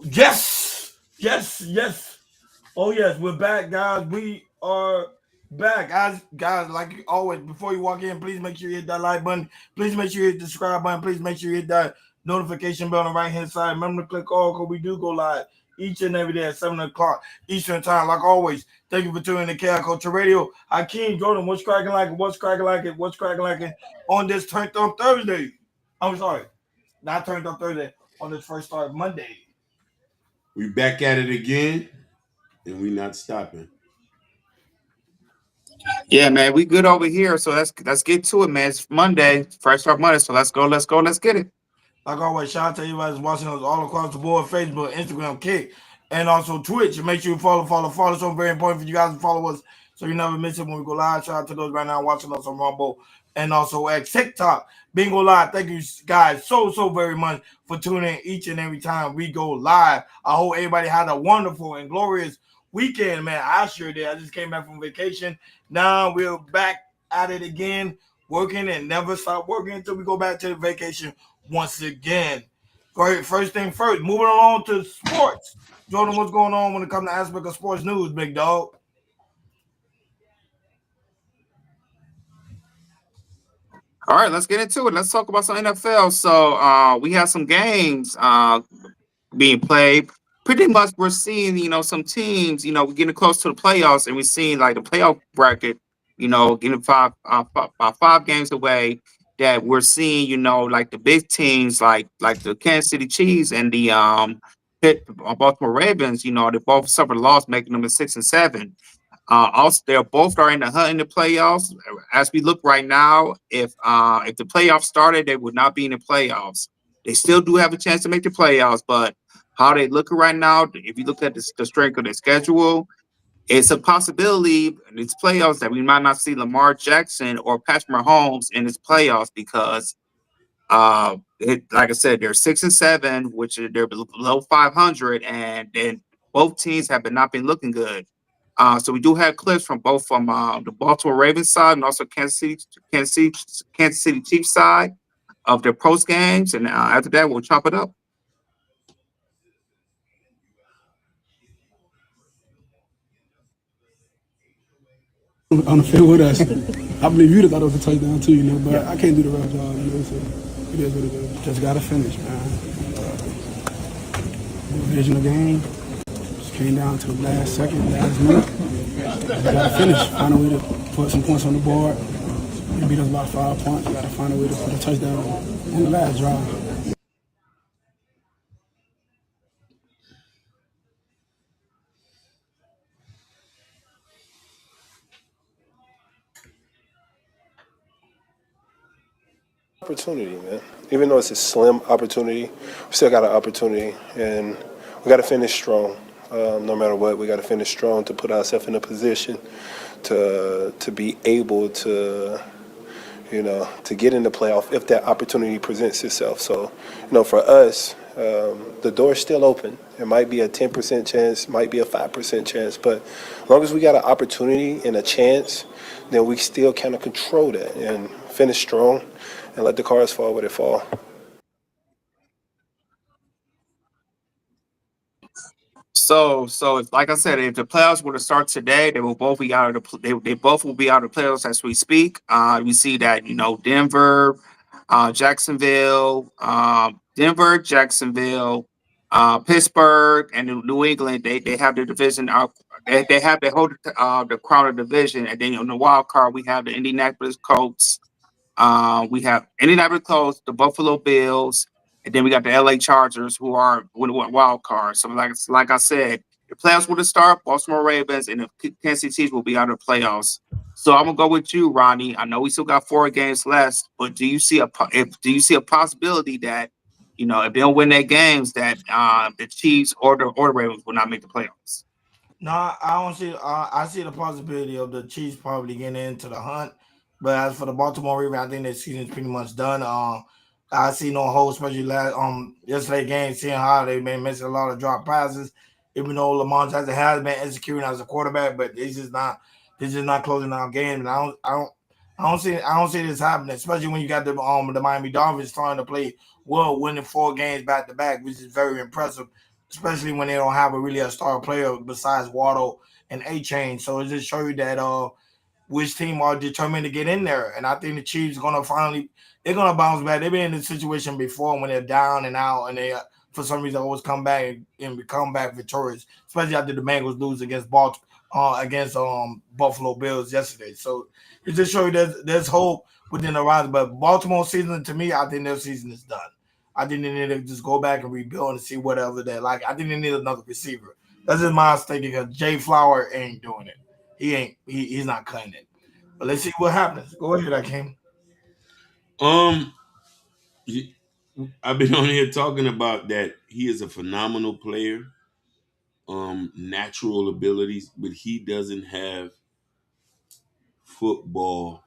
Yes, yes, yes. Oh yes, we're back, guys. We are back, guys. Like always, before you walk in, please make sure you hit that like button. Please make sure you hit the subscribe button. Please make sure you hit that notification bell on the right hand side. Remember to click all because we do go live each and every day at 7 o'clock Eastern time. Like always, thank you for tuning in to KI Culture Radio. Hakeem Jordan, what's cracking like it? What's cracking like it? What's cracking like it on this turned up Thursday? I'm sorry, not turned up Thursday on this first start Monday. We back at it again, and we not stopping. Yeah, man, we good over here. So let's get to it, man. It's Monday, fresh start Monday. So let's get it. Like always, shout out to everybody that's watching us all across the board, Facebook, Instagram, Kick, and also Twitch. And make sure you follow. So very important for you guys to follow us so you never miss it when we go live. Shout out to those right now watching us on Rumble and also at TikTok. Bingo Live. Thank you guys so very much for tuning in each and every time we go live. I hope everybody had a wonderful and glorious weekend, man. I sure did. I just came back from vacation. Now we're back at it again, working and never stop working until we go back to the vacation once again. Great. First thing first, moving along to sports. Jordan, what's going on when it comes to aspect of sports news, big dog? All right, let's get into it. Let's talk about some NFL. So we have some games being played. Pretty much we're seeing, some teams, we're getting close to the playoffs and we're seeing like the playoff bracket, getting five games away that we're seeing, like the big teams like the Kansas City Chiefs and the Baltimore Ravens, they both suffered a loss, making them a 6-7. Also, they both are in the hunt in the playoffs. As we look right now, if the playoffs started, they would not be in the playoffs. They still do have a chance to make the playoffs, but how they look right now, if you look at the strength of their schedule, it's a possibility in these playoffs that we might not see Lamar Jackson or Patrick Mahomes in this playoffs because, like I said, they're 6-7, which they're below 500, and then both teams have been not been looking good. So we do have clips from the Baltimore Ravens side and also Kansas City, Kansas City Chiefs side of their post games, and after that we'll chop it up. On the field with us. I believe you'd have thought it was a touchdown too, but I can't do the ref job, so it is what it is. Just gotta finish, man. Vision of the game. Just came down to the last second, last minute. Just gotta finish. Find a way to put some points on the board. They beat us by 5 points. Gotta find a way to put a touchdown on the last drive. Opportunity, man. Even though it's a slim opportunity, we still got an opportunity, and we got to finish strong. No matter what, we got to finish strong to put ourselves in a position to be able to, to get in the playoff if that opportunity presents itself. So, for us, the door's still open. It might be a 10% chance, might be a 5% chance, but as long as we got an opportunity and a chance, then we still kind of control that and finish strong and let the cards fall where they fall. So if, like I said, if the playoffs were to start today, they will both be out of they both will be out of the playoffs as we speak. We see that Denver, Jacksonville, Pittsburgh, and New England. They have their division out. They have they hold the crown of division, and then on the wild card we have the Indianapolis Colts. We have Indianapolis Colts, the Buffalo Bills, and then we got the LA Chargers, who are wild cards. So, like I said, the playoffs will start. Baltimore Ravens and the Kansas City Chiefs will be out of the playoffs. So I'm gonna go with you, Ronnie. I know we still got 4 games left, but do you see a possibility that if they don't win their games, that the Chiefs or the Ravens will not make the playoffs? No, I don't see. I see the possibility of the Chiefs probably getting into the hunt, but as for the Baltimore Ravens, I think their season's pretty much done. I see no hope, especially last yesterday game, seeing how they've been missing a lot of drop passes. Even though Lamar Jackson has been executing as a quarterback, but this is not closing out games. And I don't see this happening, especially when you got the Miami Dolphins starting to play well, winning 4 games back to back, which is very impressive. especially when they don't have a star player besides Waddle and A Chain. So it just show you that which team are determined to get in there. And I think the Chiefs gonna finally they're gonna bounce back. They've been in this situation before when they're down and out, and they for some reason always come back and come back victorious, especially after the Bengals lose against Baltimore. Against Buffalo Bills yesterday, so it just shows you there's hope within the roster. But Baltimore season, to me, I think their season is done. I think they need to just go back and rebuild and see whatever they like. I think they need another receiver. That's just my thinking because Jay Flower ain't doing it. He ain't. He's not cutting it. But let's see what happens. Go ahead, Akeem. Um, I've been on here talking about that he is a phenomenal player, natural abilities, but he doesn't have football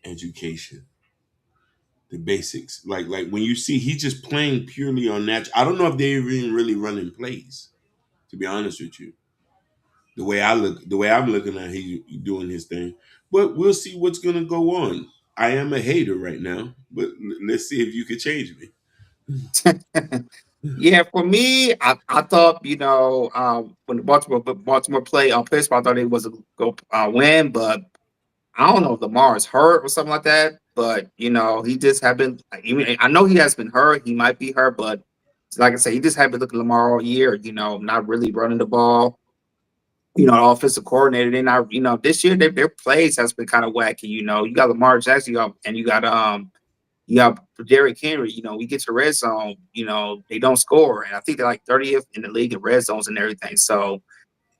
education, the basics. Like when you see he's just playing purely on natural. I don't know if they're even really running plays. To be honest with you, the way I'm looking at he doing his thing, but we'll see what's gonna go on. I am a hater right now, but let's see if you can change me. Yeah, for me, I thought when the Baltimore played on Pittsburgh, I thought it was a go win, but I don't know if Lamar is hurt or something like that. But he just have been. I know he has been hurt. He might be hurt, but like I said, he just had been looking at Lamar all year. Not really running the ball. The offensive coordinator. They not. This year their plays has been kind of wacky. You got Lamar Jackson, and you got Derrick Henry. We get to red zone. They don't score, and I think they're like 30th in the league in red zones and everything. So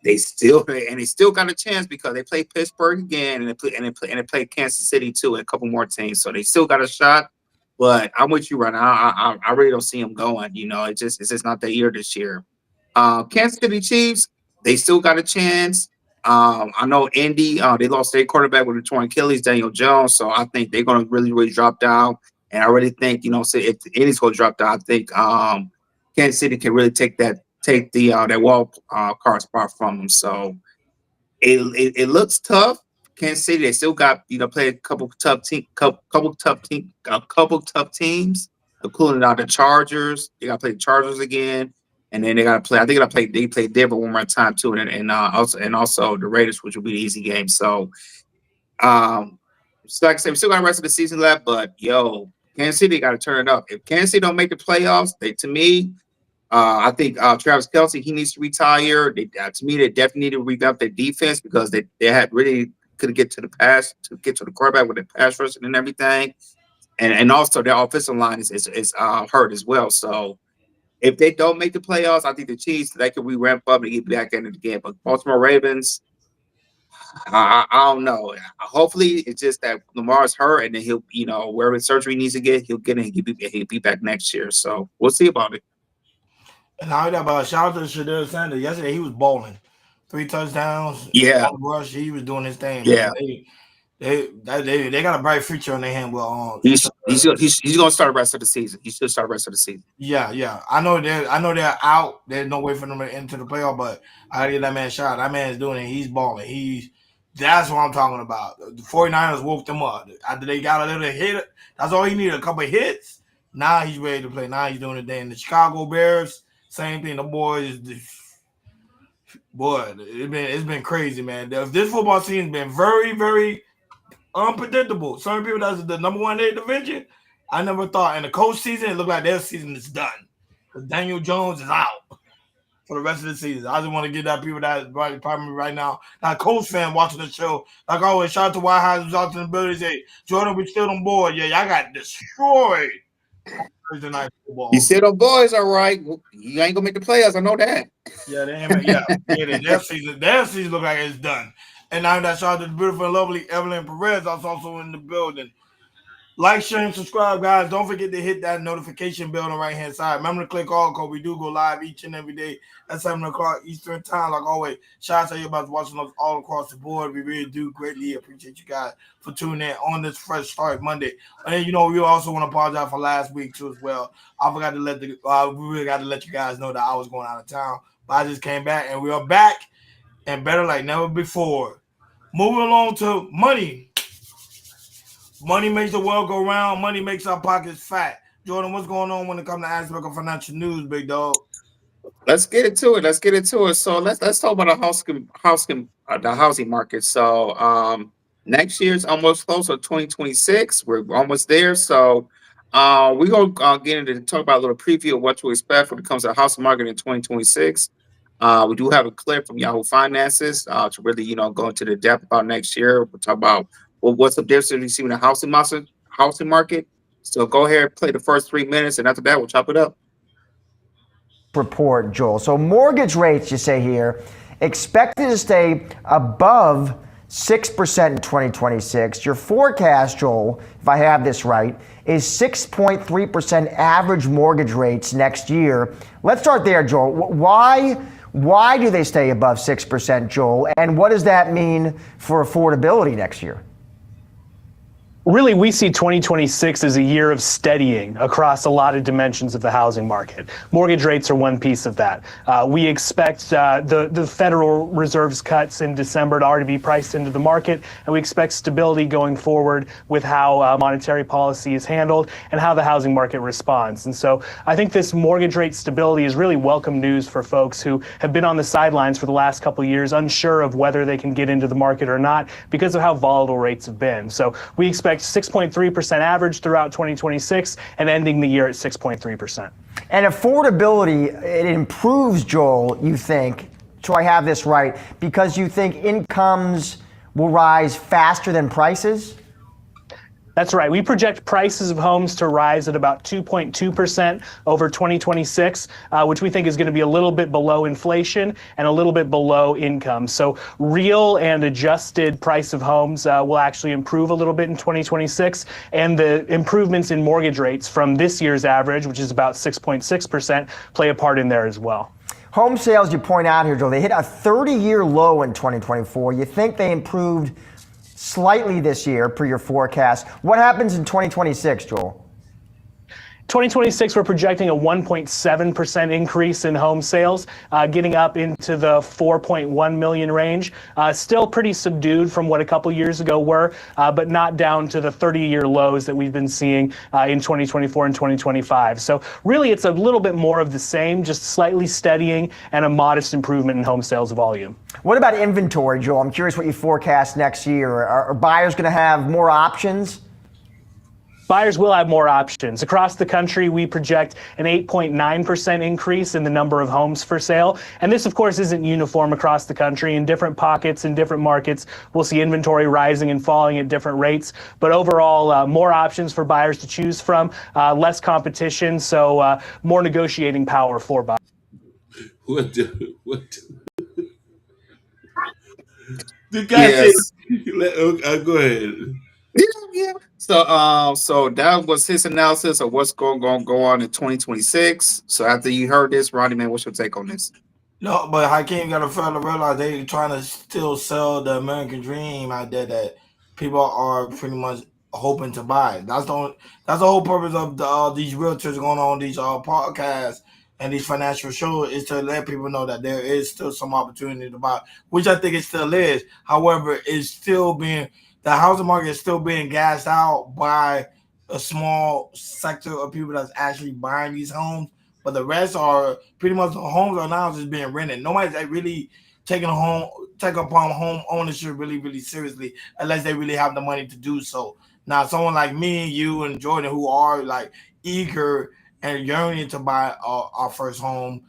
they still got a chance because they play Pittsburgh again and they play Kansas City too and a couple more teams. So they still got a shot. But I'm with you right now. I really don't see them going. It's just not their year this year. Kansas City Chiefs, they still got a chance. I know Indy, they lost their quarterback with a torn Achilles, Daniel Jones. So I think they're going to really, really drop down. And I really think, so if Indy's going to drop down, I think Kansas City can really take the that wild card spot from them. So it looks tough. Kansas City, they still got play a couple tough teams, including the Chargers. They got to play the Chargers again, and then they got to play. I think they play Denver one more time too, and also the Raiders, which will be the easy game. So like I said, we still got the rest of the season left, but Kansas City got to turn it up. If Kansas City don't make the playoffs, to me. I think Travis Kelce, he needs to retire. To me, they definitely need to revamp their defense because they had really couldn't get to the quarterback with the pass rushing and everything, and also their offensive line is hurt as well. So if they don't make the playoffs, I think the Chiefs they could ramp up and get back in it again. But Baltimore Ravens, I don't know. Hopefully, it's just that Lamar's hurt and then he'll wherever surgery needs to get, he'll get it. He'll be back next year. So we'll see about it. And I heard about shout out to Shadell Sanders. Yesterday he was bowling. 3 touchdowns, Yeah, one rush. He was doing his thing, man. yeah. They got a bright future on their hand. Well, He's gonna start the rest of the season. He should start the rest of the season. yeah. I know they're out. There's no way for them to enter the playoff, but I gotta give that man a shot. That man's doing it. He's balling. That's what I'm talking about. The 49ers woke them up. After they got a little hit, that's all he needed, a couple of hits. Now he's ready to play. Now he's doing it. Then the Chicago Bears, same thing. The boys, boy, it's been crazy, man. This football season's been very, very unpredictable. Some people that's the number one in their division. I never thought in the coach season it looked like their season is done because Daniel Jones is out for the rest of the season. I just want to give that people that probably right now, that coach fan watching the show, like always, shout out to White House watching the ability. Say Jordan, we still on board. Yeah, y'all got destroyed Thursday night football. You said them boys are right. You ain't gonna make the playoffs. I know that. Yeah, their season look like it's done. And now that shout out to the beautiful and lovely Evelyn Perez, that's also in the building. Like, share, and subscribe, guys. Don't forget to hit that notification bell on the right-hand side. Remember to click all because we do go live each and every day at 7 o'clock Eastern time. Like always, shout out to everybody watching us all across the board. We really do greatly appreciate you guys for tuning in on this fresh start Monday. And we also want to apologize for last week too as well. I forgot to we really got to let you guys know that I was going out of town. But I just came back and we are back and better like never before. Moving along to money. Money makes the world go round. Money makes our pockets fat. Jordan, what's going on when it comes to aspect of financial news, big dog? Let's get into it. Let's get into it. So let's talk about the housing market. So next year's almost close. So 2026, we're almost there. So we're gonna get into talk about a little preview of what to expect when it comes to the housing market in 2026. We do have a clip from Yahoo Finances to really go into the depth about next year. We'll talk about what's the difference we see in the housing market. So go ahead, play the first 3 minutes, and after that, we'll chop it up. Report, Joel. So mortgage rates, you say here, expected to stay above 6% in 2026. Your forecast, Joel, if I have this right, is 6.3% average mortgage rates next year. Let's start there, Joel. Why do they stay above 6%, Joel? And what does that mean for affordability next year? Really, we see 2026 as a year of steadying across a lot of dimensions of the housing market. Mortgage rates are one piece of that. We expect the Federal Reserve's cuts in December to already be priced into the market, and we expect stability going forward with how monetary policy is handled and how the housing market responds. And so I think this mortgage rate stability is really welcome news for folks who have been on the sidelines for the last couple of years, unsure of whether they can get into the market or not because of how volatile rates have been. So we expect 6.3% average throughout 2026 and ending the year at 6.3%. And affordability, it improves, Joel, you think, so I have this right, because you think incomes will rise faster than prices? That's right. We project prices of homes to rise at about 2.2% over 2026, which we think is going to be a little bit below inflation and a little bit below income. So real and adjusted price of homes will actually improve a little bit in 2026. And the improvements in mortgage rates from this year's average, which is about 6.6%, play a part in there as well. Home sales, you point out here, Joel, they hit a 30-year low in 2024. You think they improved slightly this year per your forecast. What happens in 2026, Joel? 2026, we're projecting a 1.7% increase in home sales, getting up into the 4.1 million range. Still pretty subdued from what a couple years ago were, but not down to the 30-year lows that we've been seeing in 2024 and 2025. So really, it's a little bit more of the same, just slightly steadying and a modest improvement in home sales volume. What about inventory, Joel? I'm curious what you forecast next year. Are buyers going to have more options? Buyers will have more options. Across the country, we project an 8.9% increase in the number of homes for sale. And this, of course, isn't uniform across the country. In different pockets, in different markets, we'll see inventory rising and falling at different rates. But overall, more options for buyers to choose from, less competition, so more negotiating power for buyers. What? The guy said, Yes. go ahead. Yeah. So that was his analysis of what's going to go on in 2026. So after you heard this, Ronnie, man, what's your take on this? No, but Hakeem got to fail to realize they trying to still sell the American dream out there that people are pretty much hoping to buy. That's the whole purpose of these realtors going on these podcasts and these financial shows is to let people know that there is still some opportunity to buy, which I think it still is. However, the housing market is still being gassed out by a small sector of people that's actually buying these homes. But the rest are pretty much the homes are now just being rented. Nobody's really take upon home ownership really seriously unless they really have the money to do so. Now, someone like me, you, and Jordan, who are like eager and yearning to buy our first home,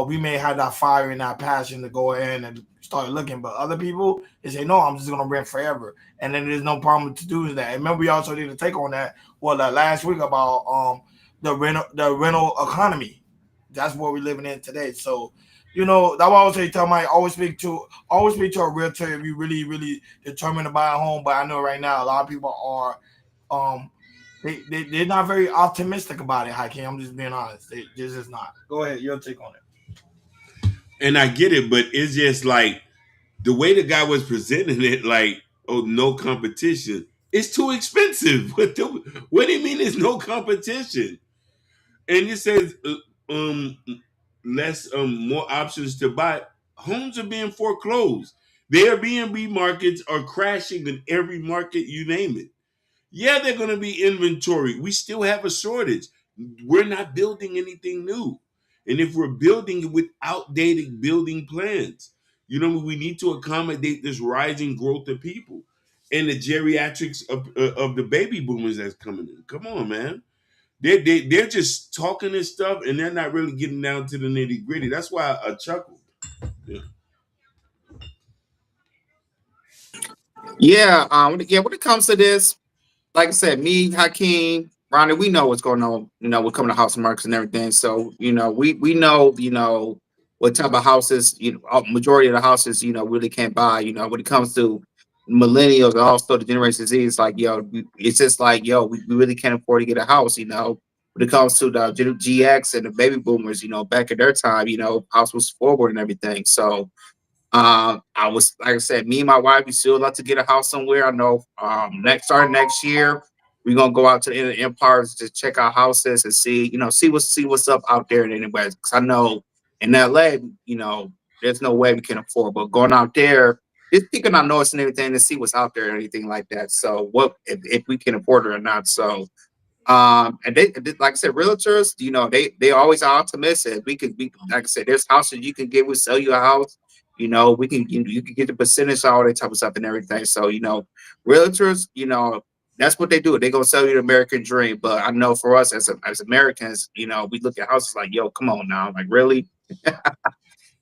we may have that fire and that passion to go ahead and start looking. But other people, they say, no, I'm just going to rent forever. And then there's no problem to do that. And remember, we also did a take on that, last week about the rental economy. That's what we're living in today. So, that's why I always say, tell my always speak to a realtor if you really determined to buy a home. But I know right now a lot of people are they're not very optimistic about it, Hakeem. I'm just being honest. They're just not. Go ahead, your take on it. And I get it, but it's just like the way the guy was presenting it, like, oh, no competition. It's too expensive. What do you mean there's no competition? And it says less more options to buy. Homes are being foreclosed. The Airbnb markets are crashing in every market, you name it. Yeah, they're going to be inventory. We still have a shortage. We're not building anything new. And if we're building it with outdated building plans, you know, we need to accommodate this rising growth of people and the geriatrics of the baby boomers that's coming in. Come on, man. They're just talking this stuff and they're not really getting down to the nitty gritty. That's why I chuckled. Yeah. Yeah, when it comes to this, like I said, me, Hakeem, Ronnie, we know what's going on. You know, we're coming to house markets and everything. So, you know, we know, you know, what type of houses, you know, majority of the houses, you know, really can't buy. You know, when it comes to millennials and also the Generation Z, it's like, yo, it's just like, yo, we really can't afford to get a house. You know, when it comes to the GX and the baby boomers, you know, back at their time, you know, house was forward and everything. So, I was like I said, me and my wife, we still like to get a house somewhere. I know starting next year, we're gonna go out to the Inland Empires to check out houses and see, you know, see what's up out there in anyways. Because I know in LA, you know, there's no way we can afford, but going out there, just picking our notes and everything to see what's out there or anything like that. So what if we can afford it or not. So and they like I said, realtors, you know, they always are optimistic. We like I said, there's houses you can get, we sell you a house. You know, we can you can get the percentage, all that type of stuff and everything. So, you know, realtors, you know, that's what they do. They're gonna sell you the American dream. But I know for us as Americans, you know, we look at houses like, yo, come on now, like really.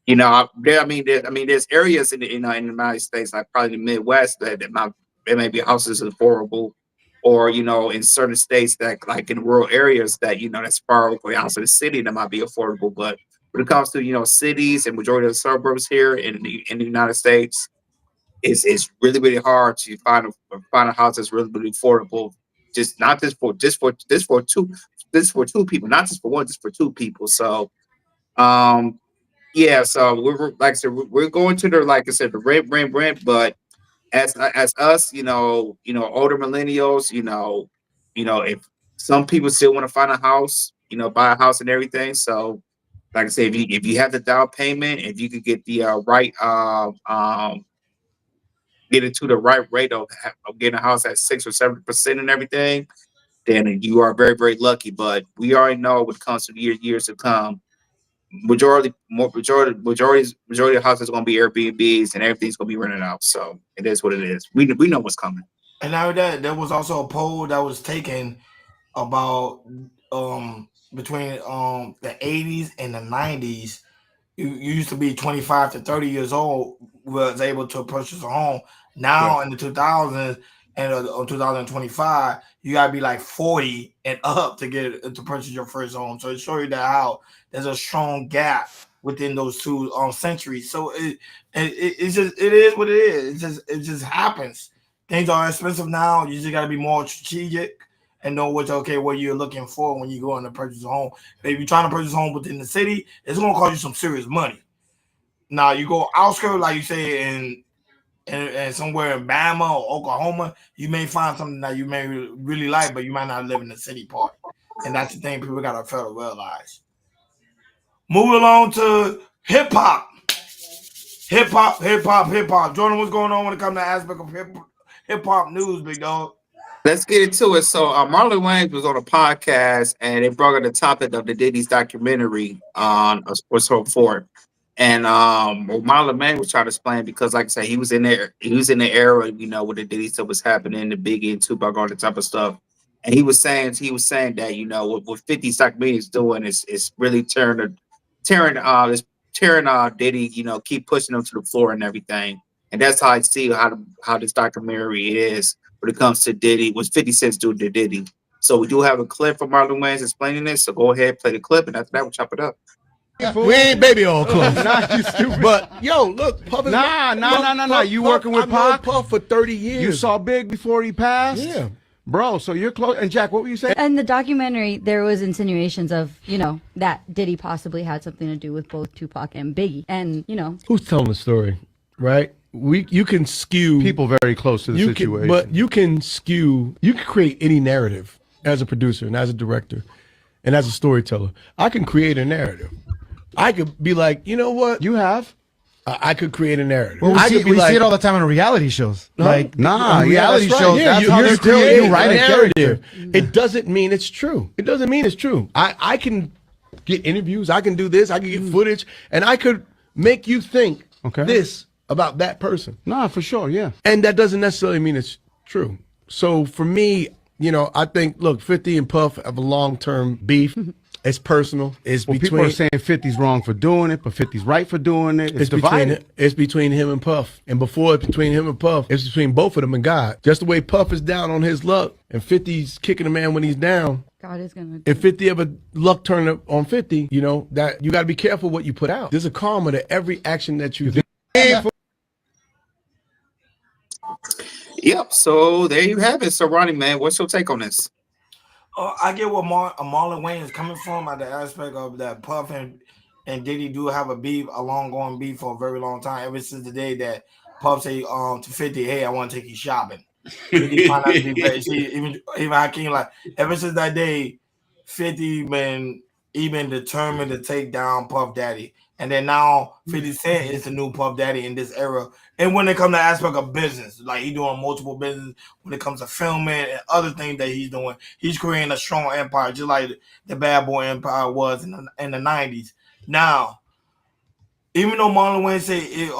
You know, there's areas in the in the United States, like probably the Midwest, there may be houses affordable, or you know, in certain states that like in rural areas that you know that's far away out of the city that might be affordable. But when it comes to you know cities and majority of the suburbs here in the United States, it's really hard to find a house that's really affordable. Just not just for two people, not just for one, just for two people. So. Um, yeah, so we're like I said, we're going to the like I said, the rent. But as us, you know, older millennials, you know, if some people still want to find a house, you know, buy a house and everything. So, like I said, if you have the down payment, if you could get the right get it to the right rate of getting a house at 6 or 7% and everything, then you are very lucky. But we already know when it comes to years to come majority of houses are going to be Airbnbs and everything's going to be rented out. So it is what it is. We know what's coming. And now that there was also a poll that was taken about between the 80s and the 90s. You used to be 25 to 30 years old was able to purchase a home. Now in the 2000s and 2025, you gotta be like 40 and up to get to purchase your first home. So it shows you that how there's a strong gap within those two centuries. So it's just it is what it is. It just happens. Things are expensive now. You just gotta be more strategic and know what you're looking for when you go in to purchase a home. But if you're trying to purchase a home within the city, it's gonna cost you some serious money. Now you go outskirts, like you say, and somewhere in Bama or Oklahoma, you may find something that you may really like, but you might not live in the city part. And that's the thing people gotta fail to realize. Moving along to hip hop. Hip hop. Jordan, what's going on when it comes to aspect of hip hop news, big dog? Let's get into it. So Marlon Wayans was on a podcast and they brought up the topic of the Diddy's documentary on what's so forth. And Marlon Wayans was trying to explain because, like I said, he was in the era, you know, where the Diddy stuff was happening, the Biggie and Tupac, all that type of stuff. And he was saying that, you know, what 50 documentary is doing is really tearing Diddy, you know, keep pushing him to the floor and everything. And that's how I see how this documentary is when it comes to Diddy, what 50 Cent's doing to Diddy. So we do have a clip from Marlon Wayans explaining this. So go ahead, play the clip, and after that, we'll chop it up. We ain't baby oil close. Nah, you stupid. But yo, look, Puff is Nah. You working with Puff? Puff for 30 years. You saw Big before he passed? Yeah. Bro, so you're close. And Jack, what were you saying? In the documentary, there was insinuations of, you know, that Diddy possibly had something to do with both Tupac and Biggie. And, you know. Who's telling the story, right? You can skew. People very close to the situation. But you can create any narrative as a producer and as a director and as a storyteller. I can create a narrative. I could be like, you know what? You have. I could create a narrative. Well, we see it all the time on reality shows. Like, reality shows. Yeah, that's how you write a narrative. It doesn't mean it's true. I can get interviews. I can do this. I can get footage, and I could make you think this about that person. Nah, for sure, yeah. And that doesn't necessarily mean it's true. So for me, I think, look, 50 and Puff have a long-term beef. It's personal. It's Well, between. people are saying 50's wrong for doing it, but 50's right for doing it. It's divided. It's between him and Puff. And before it's between him and Puff, it's between both of them and God. Just the way Puff is down on his luck and 50's kicking a man when he's down. God is gonna. If 50 ever luck turn up on 50, that you got to be careful what you put out. There's a karma to every action that you do. Yep. So there you have it. So Ronnie, man, what's your take on this? I get where Marlon Wayne is coming from at the aspect of that Puff and Diddy do have a long-going beef for a very long time, ever since the day that Puff say to 50, hey, I want to take you shopping. Even Hakeem, like, ever since that day, 50 been determined to take down Puff Daddy. And then now 50 Cent is the new Puff Daddy in this era. And when it comes to aspect of business, like he doing multiple business when it comes to filming and other things that he's doing, he's creating a strong empire, just like the Bad Boy Empire was in the 90s. Now, even though Marlon Wayne say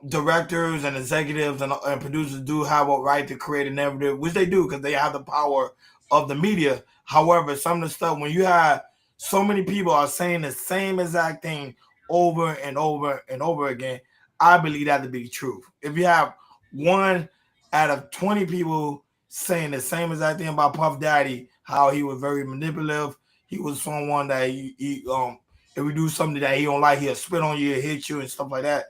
directors and executives and producers do have a right to create a narrative, which they do because they have the power of the media. However, some of the stuff, when you have so many people are saying the same exact thing over and over and over again, I believe that to be true. If you have 1 out of 20 people saying the same exact thing about Puff Daddy, how he was very manipulative, he was someone that if we do something that he don't like, he'll spit on you, hit you, and stuff like that.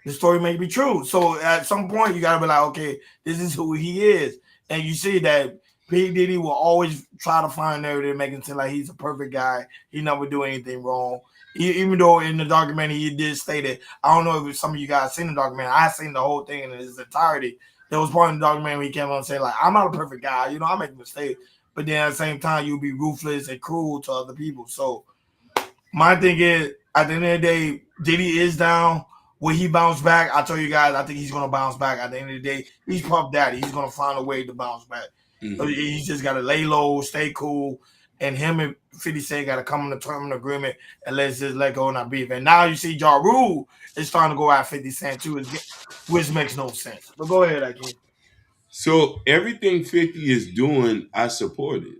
The story may be true. So at some point, you gotta be like, okay, this is who he is, and you see that P. Diddy will always try to find narrative, make him seem like he's a perfect guy. He never do anything wrong. Even though in the documentary he did state it. I don't know if some of you guys seen the documentary. I seen the whole thing in its entirety. There was part of the documentary where he came on and said, like, I'm not a perfect guy. I make mistakes. But then at the same time, you'll be ruthless and cruel to other people. So my thing is, at the end of the day, Diddy is down. Will he bounce back? I tell you guys, I think he's going to bounce back. At the end of the day, he's Puff Daddy. He's going to find a way to bounce back. Mm-hmm. He's just got to lay low, stay cool, and him and 50 Cent got to come in a terminal agreement and let's just let go and not beef. And now you see Ja Rule is starting to go at 50 Cent too, which makes no sense. But go ahead, Akeem. So everything 50 is doing, I support it.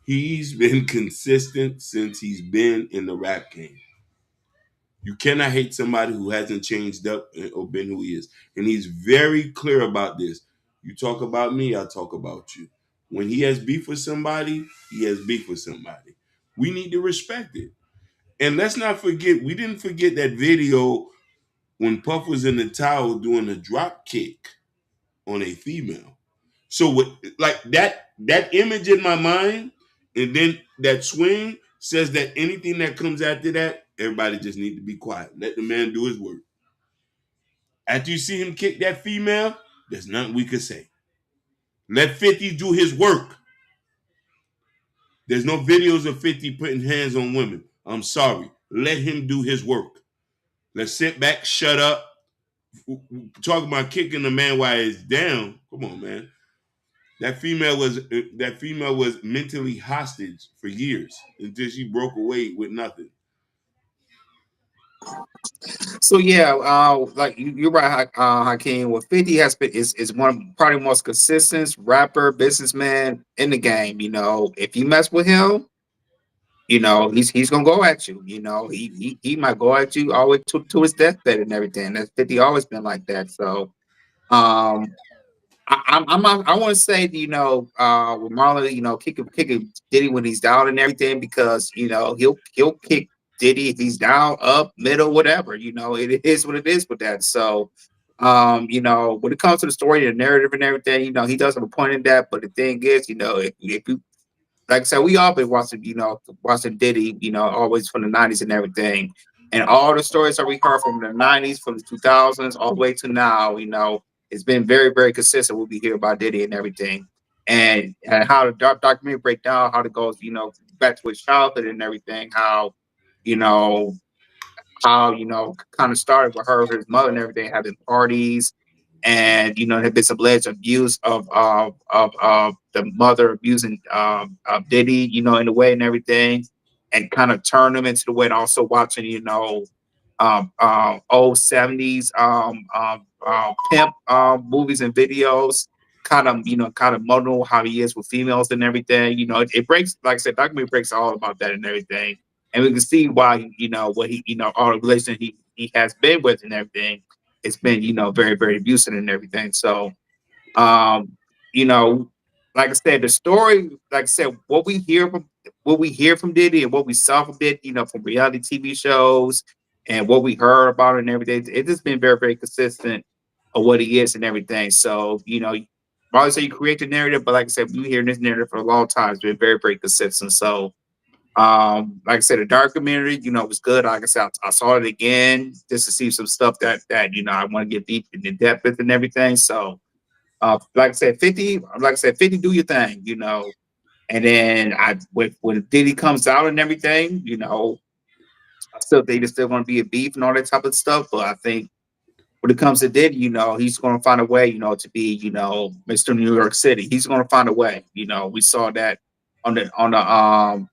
He's been consistent since he's been in the rap game. You cannot hate somebody who hasn't changed up or been who he is. And he's very clear about this. You talk about me, I talk about you. When he has beef with somebody, he has beef with somebody. We need to respect it. And let's not forget, we didn't forget that video when Puff was in the towel doing a drop kick on a female. So with, like that image in my mind, and then that swing says that anything that comes after that, everybody just need to be quiet. Let the man do his work. After you see him kick that female, there's nothing we could say. Let 50 do his work. There's no videos of 50 putting hands on women. I'm sorry. Let him do his work. Let's sit back, shut up. Talk about kicking the man while he's down. Come on, man. That female was mentally hostage for years until she broke away with nothing. So yeah, like you're right, Hakeem. Well, 50 has been is one of probably the most consistent rapper, businessman in the game. If you mess with him, he's gonna go at you. He might go at you all the way to his deathbed and everything. That's 50 always been like that. So I want to say, with Marlon, kicking Diddy when he's down and everything, because he'll kick Diddy if he's down, up, middle, whatever. It is what it is with that. So, when it comes to the story, the narrative and everything, he does have a point in that. But the thing is, if you, like I said, we all been watching Diddy, always from the 90s and everything. And all the stories that we heard from the 90s, from the 2000s, all the way to now, it's been very, very consistent what we hear about Diddy and everything. And how the documentary break down how it goes, back to his childhood and everything, how, kind of started with his mother and everything, having parties. And there had been some alleged abuse of the mother abusing Diddy, in a way and everything. and kind of turn them into the way, and also watching, old 70s pimp movies and videos, kind of model how he is with females and everything. It breaks, like I said, documentary breaks all about that and everything. And we can see why, what he, all the relations he has been with and everything. It's been, very, very abusive and everything. So, um, you know, like I said, the story, like I said, what we hear from Diddy and what we saw from Diddy, from reality TV shows and what we heard about it and everything, it's just been very, very consistent of what he is and everything. So, probably say you create the narrative, but like I said, we hear this narrative for a long time. It's been very, very consistent. So, like I said, the documentary, was good. Like I said, I saw it again just to see some stuff that I want to get deep in depth with and everything. So, like I said, 50, do your thing, And then when Diddy comes out and everything, I still think there's still going to be a beef and all that type of stuff. But I think when it comes to Diddy, he's going to find a way, to be, Mr. New York City. He's going to find a way. We saw that on the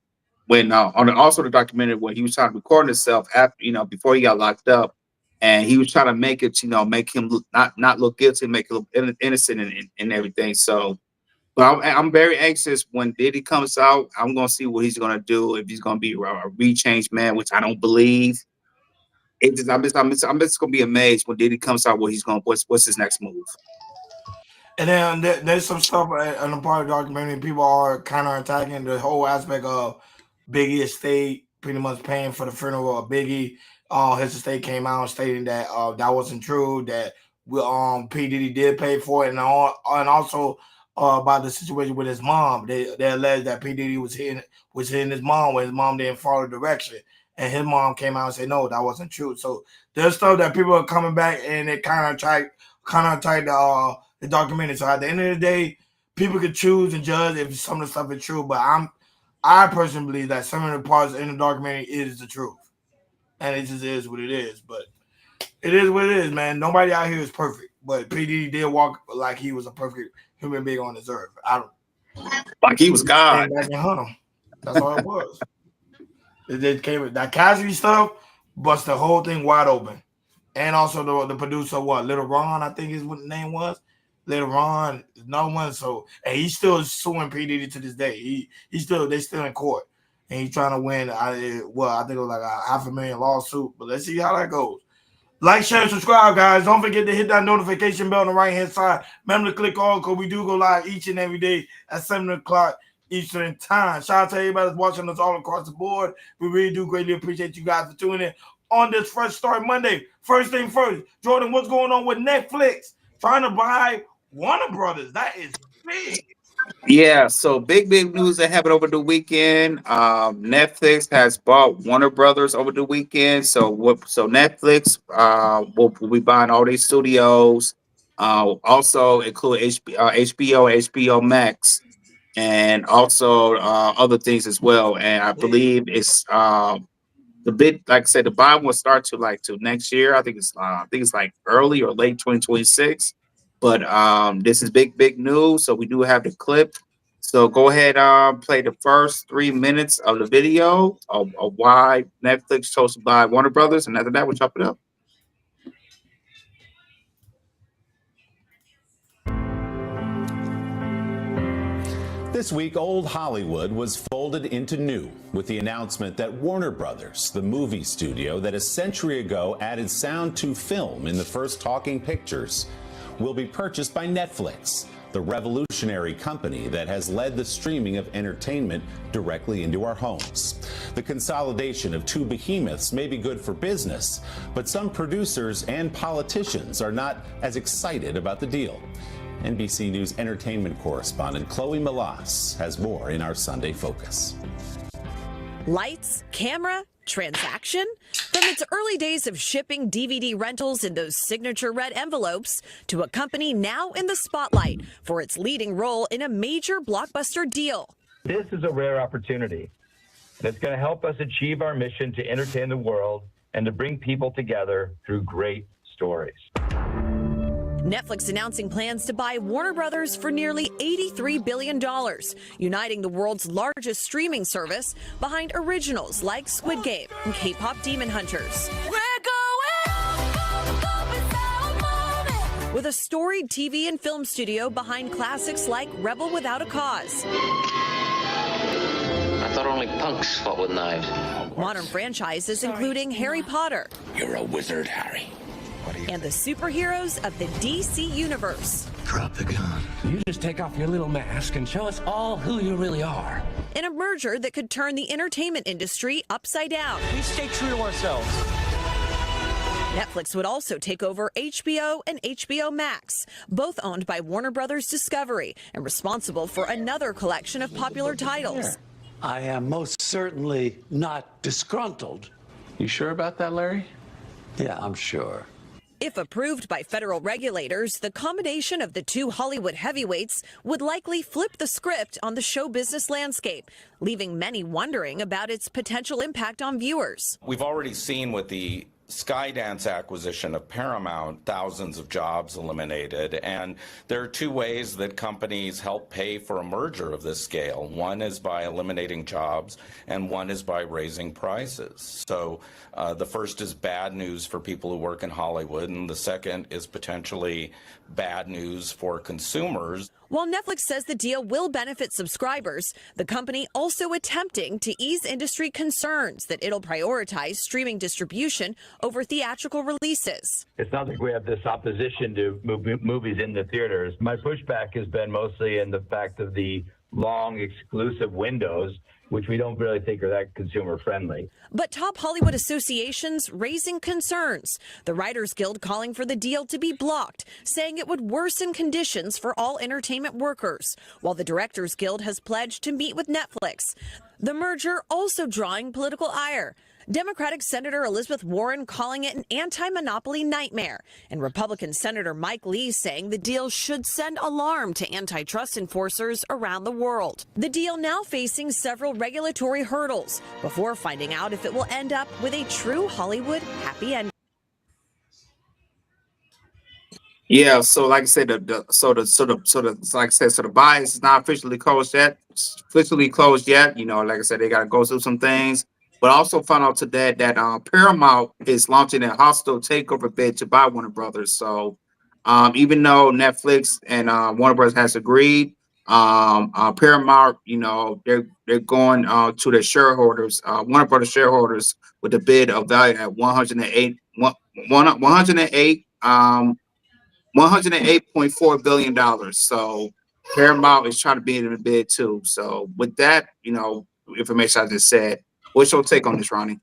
when on the, also the documentary when he was trying to record himself after, before he got locked up, and he was trying to make it, make him not look guilty, make him look innocent and everything. So, but I'm very anxious when Diddy comes out. I'm gonna see what he's gonna do, if he's gonna be a rechanged man, which I don't believe. I'm just gonna be amazed when Diddy comes out. What's his next move? And then there's some stuff in the part of the documentary. People are kind of attacking the whole aspect of Biggie estate pretty much paying for the funeral of Biggie. His estate came out stating that that wasn't true. That P Diddy did pay for it, and also about the situation with his mom. They alleged that P Diddy was hitting his mom when his mom didn't follow direction, and his mom came out and said no, that wasn't true. So there's stuff that people are coming back and it kind of tried the documentary. So at the end of the day, people could choose and judge if some of the stuff is true. But I personally believe that some of the parts in the documentary is the truth, and it just is what it is. But it is what it is, man. Nobody out here is perfect, but P Diddy did walk like he was a perfect human being on this earth. Like he was God. Back and hunt him. That's all it was. It came that casualty stuff, bust the whole thing wide open. And also the producer, Little Ron, I think is what the name was. Little Ron, no one. So, and he's still suing P Diddy to this day. They still in court, and he's trying to win. I think it was like a $500,000 lawsuit. But let's see how that goes. Like, share, and subscribe, guys. Don't forget to hit that notification bell on the right-hand side. Remember to click all, because we do go live each and every day at 7 o'clock Eastern time. Shout out to everybody that's watching us all across the board. We really do greatly appreciate you guys for tuning in on this Fresh Start Monday. First thing first, Jordan, what's going on with Netflix? Trying to buy Warner Brothers. That is big. Yeah, so big news that happened over the weekend. Netflix has bought Warner Brothers over the weekend. So Netflix will be buying all these studios. Also include HBO, HBO Max, and also other things as well. And I believe it's the bid, like I said, the buy will start to next year. I think it's like early or late 2026. But this is big news. So we do have the clip. So go ahead, play the first 3 minutes of the video of why Netflix chose to buy Warner Brothers, and after that we'll chop it up. This week, old Hollywood was folded into new with the announcement that Warner Brothers, the movie studio that a century ago added sound to film in the first talking pictures, will be purchased by Netflix, the revolutionary company that has led the streaming of entertainment directly into our homes. The consolidation of two behemoths may be good for business, but some producers and politicians are not as excited about the deal. NBC News entertainment correspondent Chloe Melas has more in our Sunday Focus. Lights, camera, transaction? From its early days of shipping DVD rentals in those signature red envelopes to a company now in the spotlight for its leading role in a major blockbuster deal. This is a rare opportunity that's going to help us achieve our mission to entertain the world and to bring people together through great stories. Netflix announcing plans to buy Warner Brothers for nearly $83 billion, uniting the world's largest streaming service behind originals like Squid Game and K-pop Demon Hunters. With a storied TV and film studio behind classics like Rebel Without a Cause. I thought only punks fought with knives. Modern franchises including Harry Potter. You're a wizard, Harry. And the superheroes of the DC Universe. Drop the gun. You just take off your little mask and show us all who you really are. In a merger that could turn the entertainment industry upside down. We stay true to ourselves. Netflix would also take over HBO and HBO Max, both owned by Warner Brothers Discovery and responsible for another collection of popular titles. I am most certainly not disgruntled. You sure about that, Larry? Yeah, I'm sure. If approved by federal regulators, the combination of the two Hollywood heavyweights would likely flip the script on the show business landscape, leaving many wondering about its potential impact on viewers. We've already seen with the Skydance acquisition of Paramount, thousands of jobs eliminated. And there are two ways that companies help pay for a merger of this scale. One is by eliminating jobs, and one is by raising prices. So the first is bad news for people who work in Hollywood, and the second is potentially bad news for consumers. While Netflix says the deal will benefit subscribers, the company also attempting to ease industry concerns that it'll prioritize streaming distribution over theatrical releases. It's not like we have this opposition to movies in the theaters. My pushback has been mostly in the fact of the long exclusive windows, which we don't really think are that consumer friendly. But top Hollywood associations raising concerns. The Writers Guild calling for the deal to be blocked, saying it would worsen conditions for all entertainment workers, while the Directors Guild has pledged to meet with Netflix. The merger also drawing political ire. Democratic Senator Elizabeth Warren calling it an anti-monopoly nightmare, and Republican Senator Mike Lee saying the deal should send alarm to antitrust enforcers around the world. The deal now facing several regulatory hurdles before finding out if it will end up with a true Hollywood happy ending. Yeah, so like I said, the buy is not officially closed yet. You know, like I said, they got to go through some things. But also found out today that Paramount is launching a hostile takeover bid to buy Warner Brothers. So even though Netflix and Warner Brothers has agreed, Paramount, you know, they're going to the shareholders, Warner Brothers shareholders, with a bid of value at $108.4 billion. So Paramount is trying to be in the bid too. So with that, you know, information I just said. What's your take on this, Ronnie?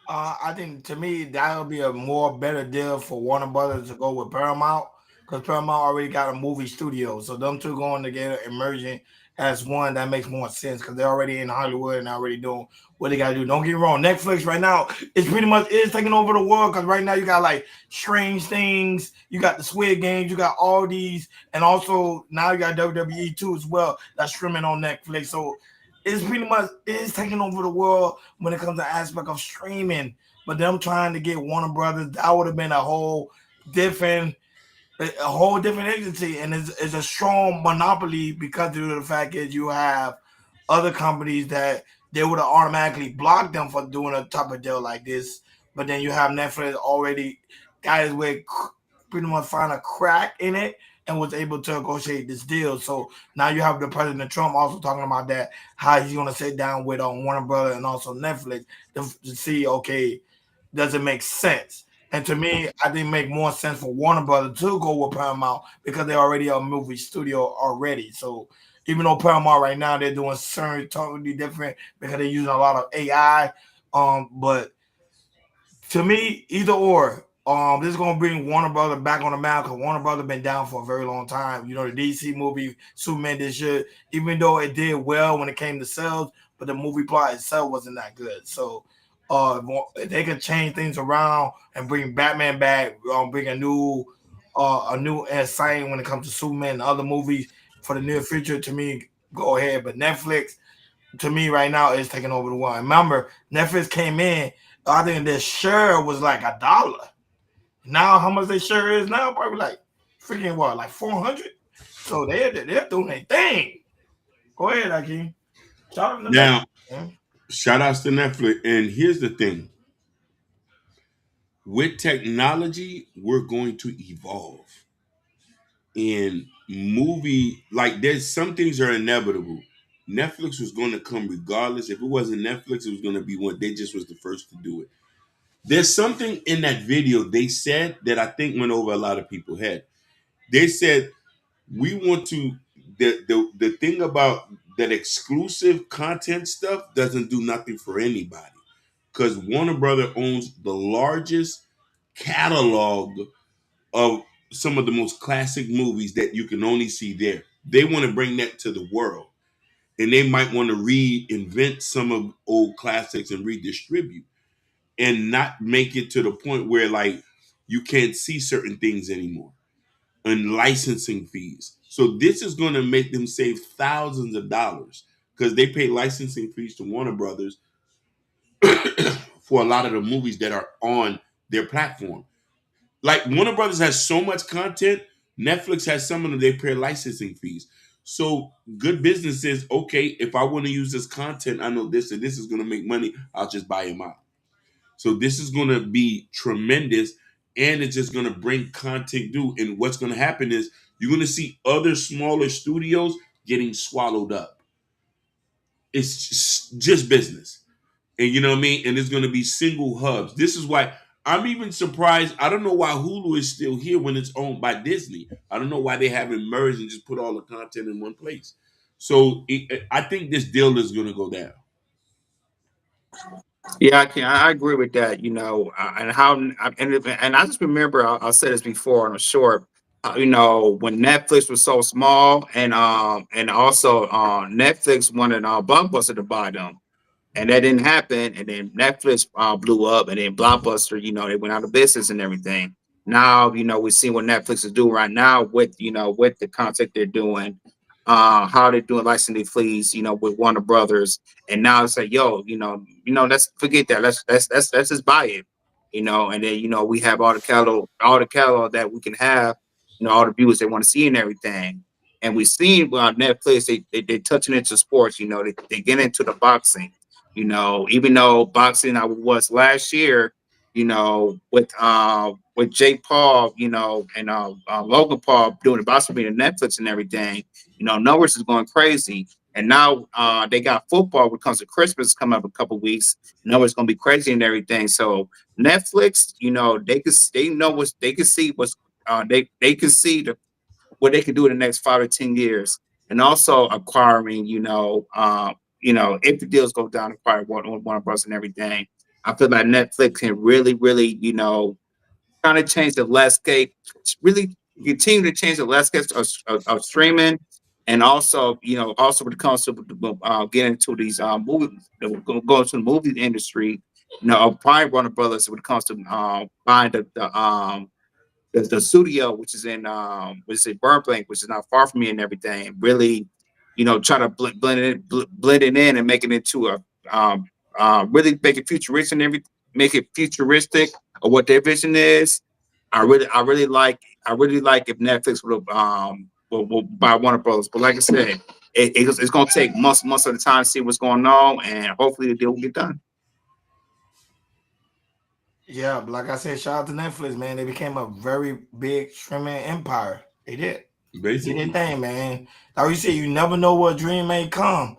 I think to me that would be a more better deal for Warner Brothers to go with Paramount, because Paramount already got a movie studio. So them two going together and merging as one, that makes more sense because they're already in Hollywood and already doing what they got to do. Don't get me wrong, Netflix right now is pretty much taking over the world, because right now you got like Strange Things, you got the Squid Games, you got all these, and also now you got WWE too as well that's streaming on Netflix. So it's pretty much taking over the world when it comes to aspect of streaming. But them trying to get Warner Brothers, that would have been a whole different agency, and it's a strong monopoly because of the fact is you have other companies that they would have automatically blocked them for doing a type of deal like this. But then you have Netflix already got his way, pretty much find a crack in it, and was able to negotiate this deal. So now you have the President Trump also talking about that, how he's going to sit down with Warner Brothers and also Netflix to see, okay, does it make sense? And to me, I think it make more sense for Warner Brothers to go with Paramount because they're already a movie studio already. So even though Paramount right now, they're doing certain totally different because they're using a lot of AI. But to me, either or, this is going to bring Warner Brothers back on the map, because Warner Brothers been down for a very long time. You know, the DC movie Superman this year, even though it did well when it came to sales, but the movie plot itself wasn't that good. So they can change things around and bring Batman back, bring a new insight when it comes to Superman and other movies for the near future. To me, go ahead. But Netflix, to me right now, is taking over the world. Remember, Netflix came in, I think their share was like $1. Now, how much their share is now? Probably like freaking what, like 400. So they're doing their thing. Go ahead, Akeem. Shout out to Now, Netflix. shout outs to Netflix. And here's the thing: with technology, we're going to evolve. In movie, like there's some things are inevitable. Netflix was going to come regardless. If it wasn't Netflix, it was going to be one. They just was the first to do it. There's something in that video they said that I think went over a lot of people's head. They said we want to the thing about that exclusive content stuff doesn't do nothing for anybody because Warner Brother owns the largest catalog of some of the most classic movies that you can only see there. They want to bring that to the world. And they might want to reinvent some of old classics and redistribute and not make it to the point where like you can't see certain things anymore and licensing fees. So this is going to make them save thousands of dollars because they pay licensing fees to Warner Brothers for a lot of the movies that are on their platform. Like Warner Brothers has so much content, Netflix has some of them they pay licensing fees. So good business is okay. If I want to use this content, I know this and this is going to make money. I'll just buy them out. So this is going to be tremendous, and it's just going to bring content due. And what's going to happen is you're going to see other smaller studios getting swallowed up. It's just business. And you know what I mean? And it's going to be single hubs. This is why I'm even surprised. I don't know why Hulu is still here when it's owned by Disney. I don't know why they haven't merged and just put all the content in one place. So I think this deal is going to go down. Yeah, I agree with that. And how and I just remember I'll say this before on a short. When Netflix was so small, and also Netflix wanted Blockbuster to buy them, and that didn't happen. And then Netflix blew up, and then Blockbuster, they went out of business and everything. Now, we see what Netflix is doing right now with with the content they're doing, how they're doing licensing fees, with Warner Brothers. And now it's like, yo, let's forget that. Let's just buy it, and then we have all the catalog that we can have, all the viewers they want to see and everything. And we've seen Netflix, they're touching into sports, they get into the boxing, even though boxing I was last year, with Jake Paul, and Logan Paul doing the boxing being Netflix and everything, numbers is going crazy. And now they got football when it comes to Christmas coming up a couple weeks. Numbers gonna be crazy and everything. So Netflix, they know what they can see what's they can see what they can do in the next 5 to 10 years, and also acquiring, if the deals go down, acquire Warner Bros. And everything. I feel like Netflix can really, really, kind of change the landscape, really continue to change the landscape of streaming, and also, also when it comes to getting into these movies, going to the movie industry, buying Warner Brothers when it comes to buying the studio, which is in Burbank, which is not far from me and everything. Really, try to blend it in and make it into a really make it futuristic and make it futuristic of what their vision is. I really like if Netflix will buy Warner Brothers. But like I said, it's going to take months of the time to see what's going on, and hopefully the deal will get done. Yeah, but like I said, shout out to Netflix, man. They became a very big streaming empire. They did. Basically. They did their thing, man. Like you said, you never know what dream may come.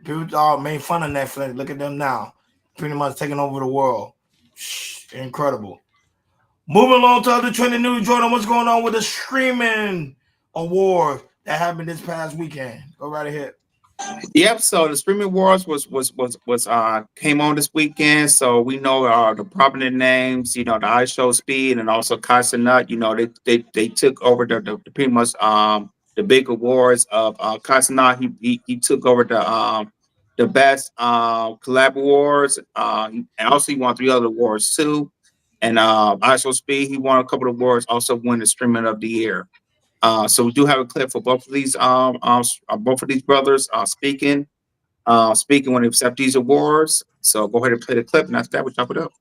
People all made fun of Netflix. Look at them now. Pretty much taking over the world. Incredible. Moving along to other trending news, Jordan, what's going on with the streaming award that happened this past weekend? Go right ahead. Yep. So the streaming wars was came on this weekend. So we know the prominent names, the iShow Speed and also Casa Nut. They took over the pretty much the big awards of Casa Nut. He took over the best collab awards. And also he won 3 other awards too. And iShow Speed, he won a couple of awards. Also won the streaming of the year. So we do have a clip for both of these brothers speaking when they accept these awards. So go ahead and play the clip, and after that we chop it up.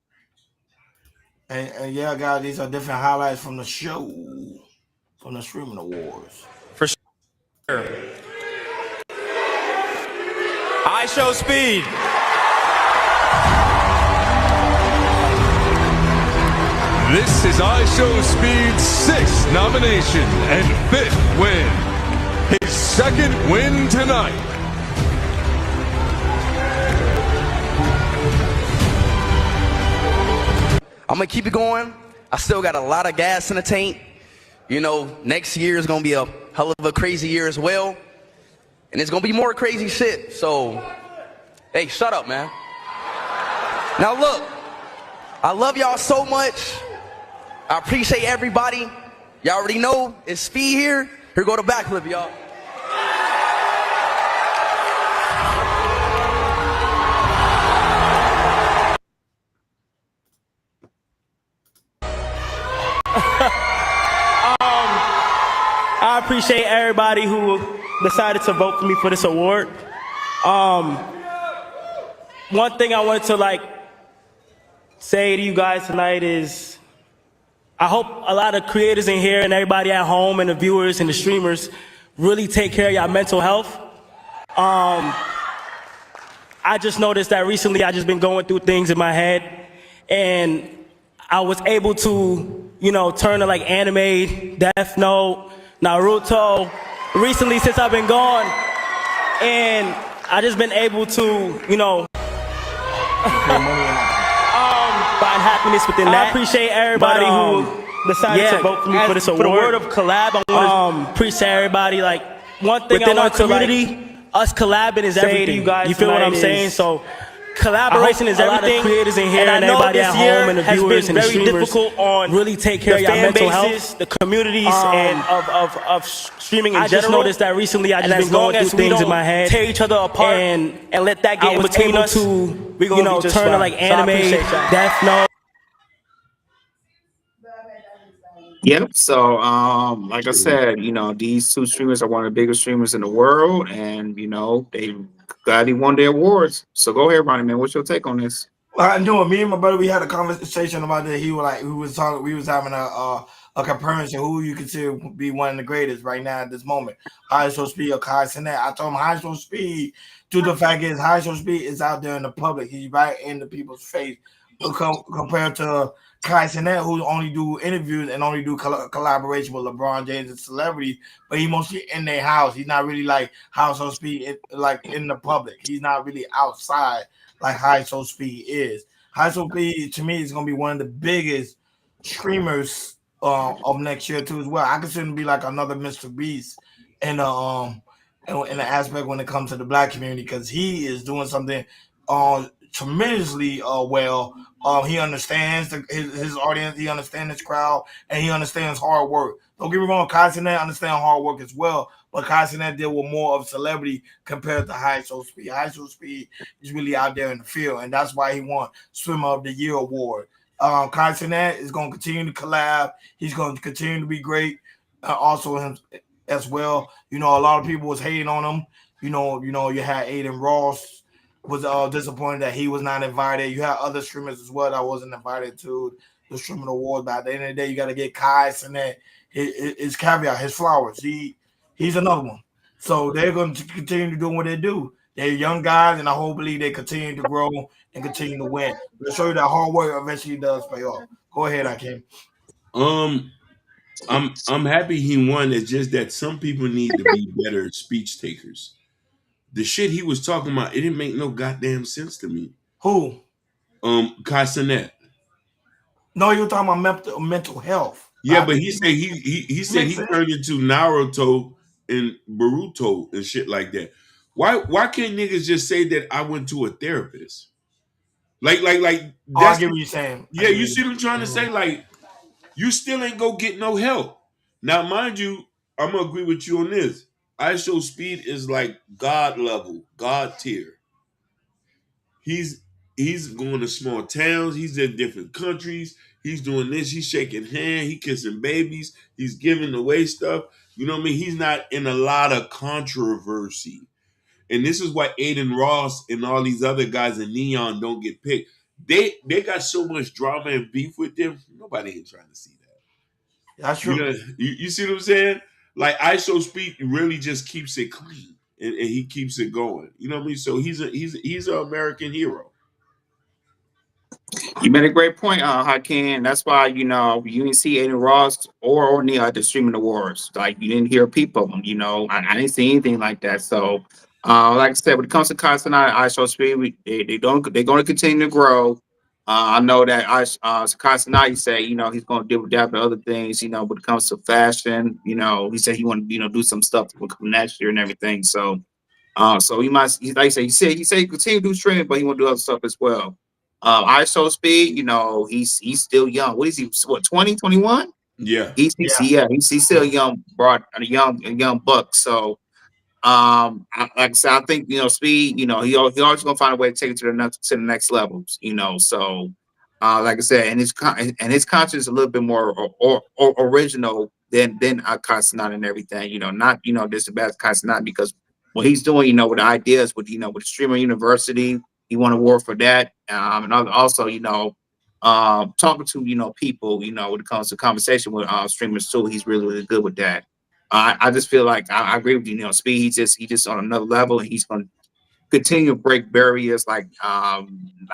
And yeah, guys, these are different highlights from the show. from the streaming awards. For sure. I Show Speed. This is I Show Speed's 6th nomination and 5th win. His 2nd win tonight. I'm gonna keep it going. I still got a lot of gas in the tank. You know, next year is gonna be a hell of a crazy year as well. And it's gonna be more crazy shit. So, hey, shut up, man. Now look, I love y'all so much. I appreciate everybody. Y'all already know it's Speed here. Here go the backflip, y'all. I appreciate everybody who decided to vote for me for this award. One thing I wanted to say to you guys tonight is I hope a lot of creators in here and everybody at home and the viewers and the streamers really take care of your mental health. I just noticed that recently I just been going through things in my head, and I was able to, turn to anime, Death Note, Naruto, recently since I've been gone, and I just been able to, find happiness within that. I appreciate everybody who decided to vote for me for this award. For the word of collab, I want to appreciate everybody. One thing within our community, us collabing is everything. You guys, you feel what I'm saying? So collaboration is everything. Creators in here and everybody at home and the viewers and the streamers difficult on really take care of your mental health, the communities and of streaming in general. I just noticed that recently I just been going through things in my head, tear each other apart and let that get in between us. We gonna turn to anime, Death Note. Yep. So, like I said, these two streamers are one of the biggest streamers in the world, and they gladly won their awards. So go ahead, Ronnie, man. What's your take on this? I knew me and my brother. We had a conversation about that. We was having a comparison who you consider be one of the greatest right now at this moment. High Show Speed or Kai Cenat. I told him High Show Speed. Due to the fact is High Show Speed is out there in the public. He's right in the people's face. Compared to Kai Cenat, who only do interviews and only do collaboration with LeBron James and celebrities, but he mostly in their house. He's not really like High Show Speed, in the public. He's not really outside like High Show Speed is. High Show Speed to me is gonna be one of the biggest streamers of next year too as well. I consider him to be like another Mr. Beast in the aspect when it comes to the black community, because he is doing something tremendously well. He understands his audience, he understands his crowd, and he understands hard work. Don't get me wrong, Kai Cenat understands hard work as well, but Kai Cenat deal with more of celebrity compared to High Show Speed. High Show Speed is really out there in the field, and that's why he won Swimmer of the Year award. Kai Cenat is going to continue to collab. He's going to continue to be great. Also him as well. A lot of people was hating on him. You had Aiden Ross was disappointed that he was not invited. You had other streamers as well that wasn't invited to the streaming awards. But at the end of the day, you got to get Kai Cenat his caveat, his flowers. He's another one. So they're going to continue to do what they do. They're young guys, and I hope believe they continue to grow and continue to win. They'll show you that hard work eventually does pay off. Go ahead, Akeem. I'm happy he won. It's just that some people need to be better speech takers. The shit he was talking about, it didn't make no goddamn sense to me. Who? Kai Cenat. No, you were talking about mental health. Yeah, but he said he said he turned into Naruto and Boruto and shit like that. Why can't niggas just say that I went to a therapist? Like I get what you're saying. Yeah, you see what I'm trying to say? Like, you still ain't go get no help. Now, mind you, I'm gonna agree with you on this. I Show Speed is like God level, God tier. He's going to small towns. He's in different countries. He's doing this. He's shaking hands. He kissing babies. He's giving away stuff. You know what I mean? He's not in a lot of controversy. And this is why Aiden Ross and all these other guys in Neon don't get picked. They got so much drama and beef with them. Nobody ain't trying to see that. That's true. You know, you see what I'm saying? Like ISO Speed really just keeps it clean, and he keeps it going. You know what I mean? So he's an American hero. You made a great point, Hakeem. That's why you didn't see Aiden Ross or O'Neal at the streaming awards. Like you didn't hear a peep of them. I didn't see anything like that. So, like I said, when it comes to Castaneda, ISO Speed, they're going to continue to grow. I know that Castaneda say he's going to deal with that and other things. When it comes to fashion, he said he want to do some stuff to come next year and everything. So. So like I said, he said he continue to do streaming, but he want to do other stuff as well. ISO Speed, he's still young. What is he? What 20, 21? Yeah. He's still a young broad, a young buck. So like I said, I think Speed, he always gonna find a way to take it to the next levels. So like I said, and his content is a little bit more or original than Castaneda and everything. Not just the best Castaneda because what he's doing, with the ideas with with Streamer University, he won an award for that. And also talking to people, when it comes to conversation with streamers too, he's really good with that. I just feel like I agree with you. Speed. He just on another level, and he's going to continue to break barriers like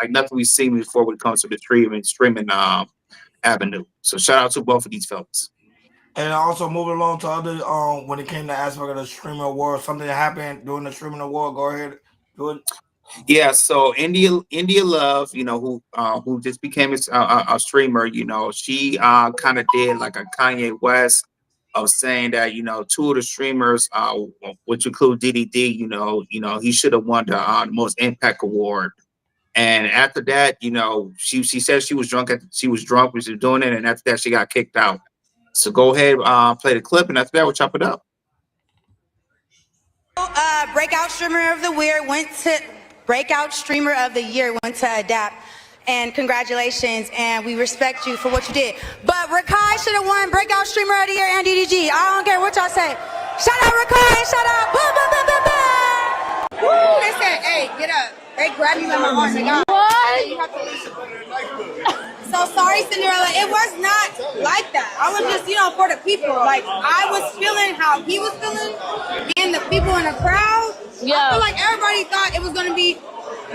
nothing we've seen before when it comes to the streaming avenue. So shout out to both of these folks. And also moving along to other when it came to aspect of the streaming award, something that happened during the streaming award. Go ahead, do it. Yeah, so India Love, who just became a streamer, she kind of did like a Kanye West of saying that two of the streamers, which include DDD, he should have won the most impact award. And after that, she said she was drunk when she was doing it, and after that she got kicked out. So go ahead, play the clip, and after that we'll chop it up. Breakout streamer of the year went to Adapt, and congratulations, and we respect you for what you did. But Rakai should have won breakout streamer of the year and DDG. I don't care what y'all say. Shout out Rakai, shout out boom boom boom boom boom. Woo! They said, "Hey, get up." They grabbed me by my arm. They got what? You have to listen. So sorry, Cinderella. It was not like that. I was just, for the people. Like I was feeling how he was feeling, and the people in the crowd. Yeah. I feel like everybody thought it was gonna be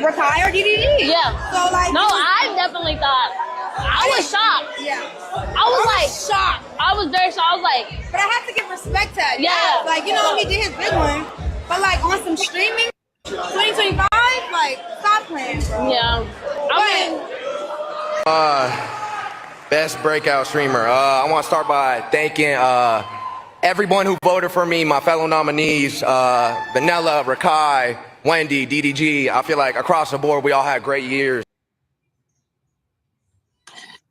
Rakai or DDD. Yeah. So like. No, I definitely thought. I was shocked. Yeah. I was shocked. I was very shocked. I was like. But I have to give respect to it. Yeah. Like he did his big one, but like on some streaming, 2025, like stop playing, bro. Yeah. Best breakout streamer. I want to start by thanking everyone who voted for me, my fellow nominees, Vanilla, Rakai, Wendy, DDG. I feel like across the board, we all had great years.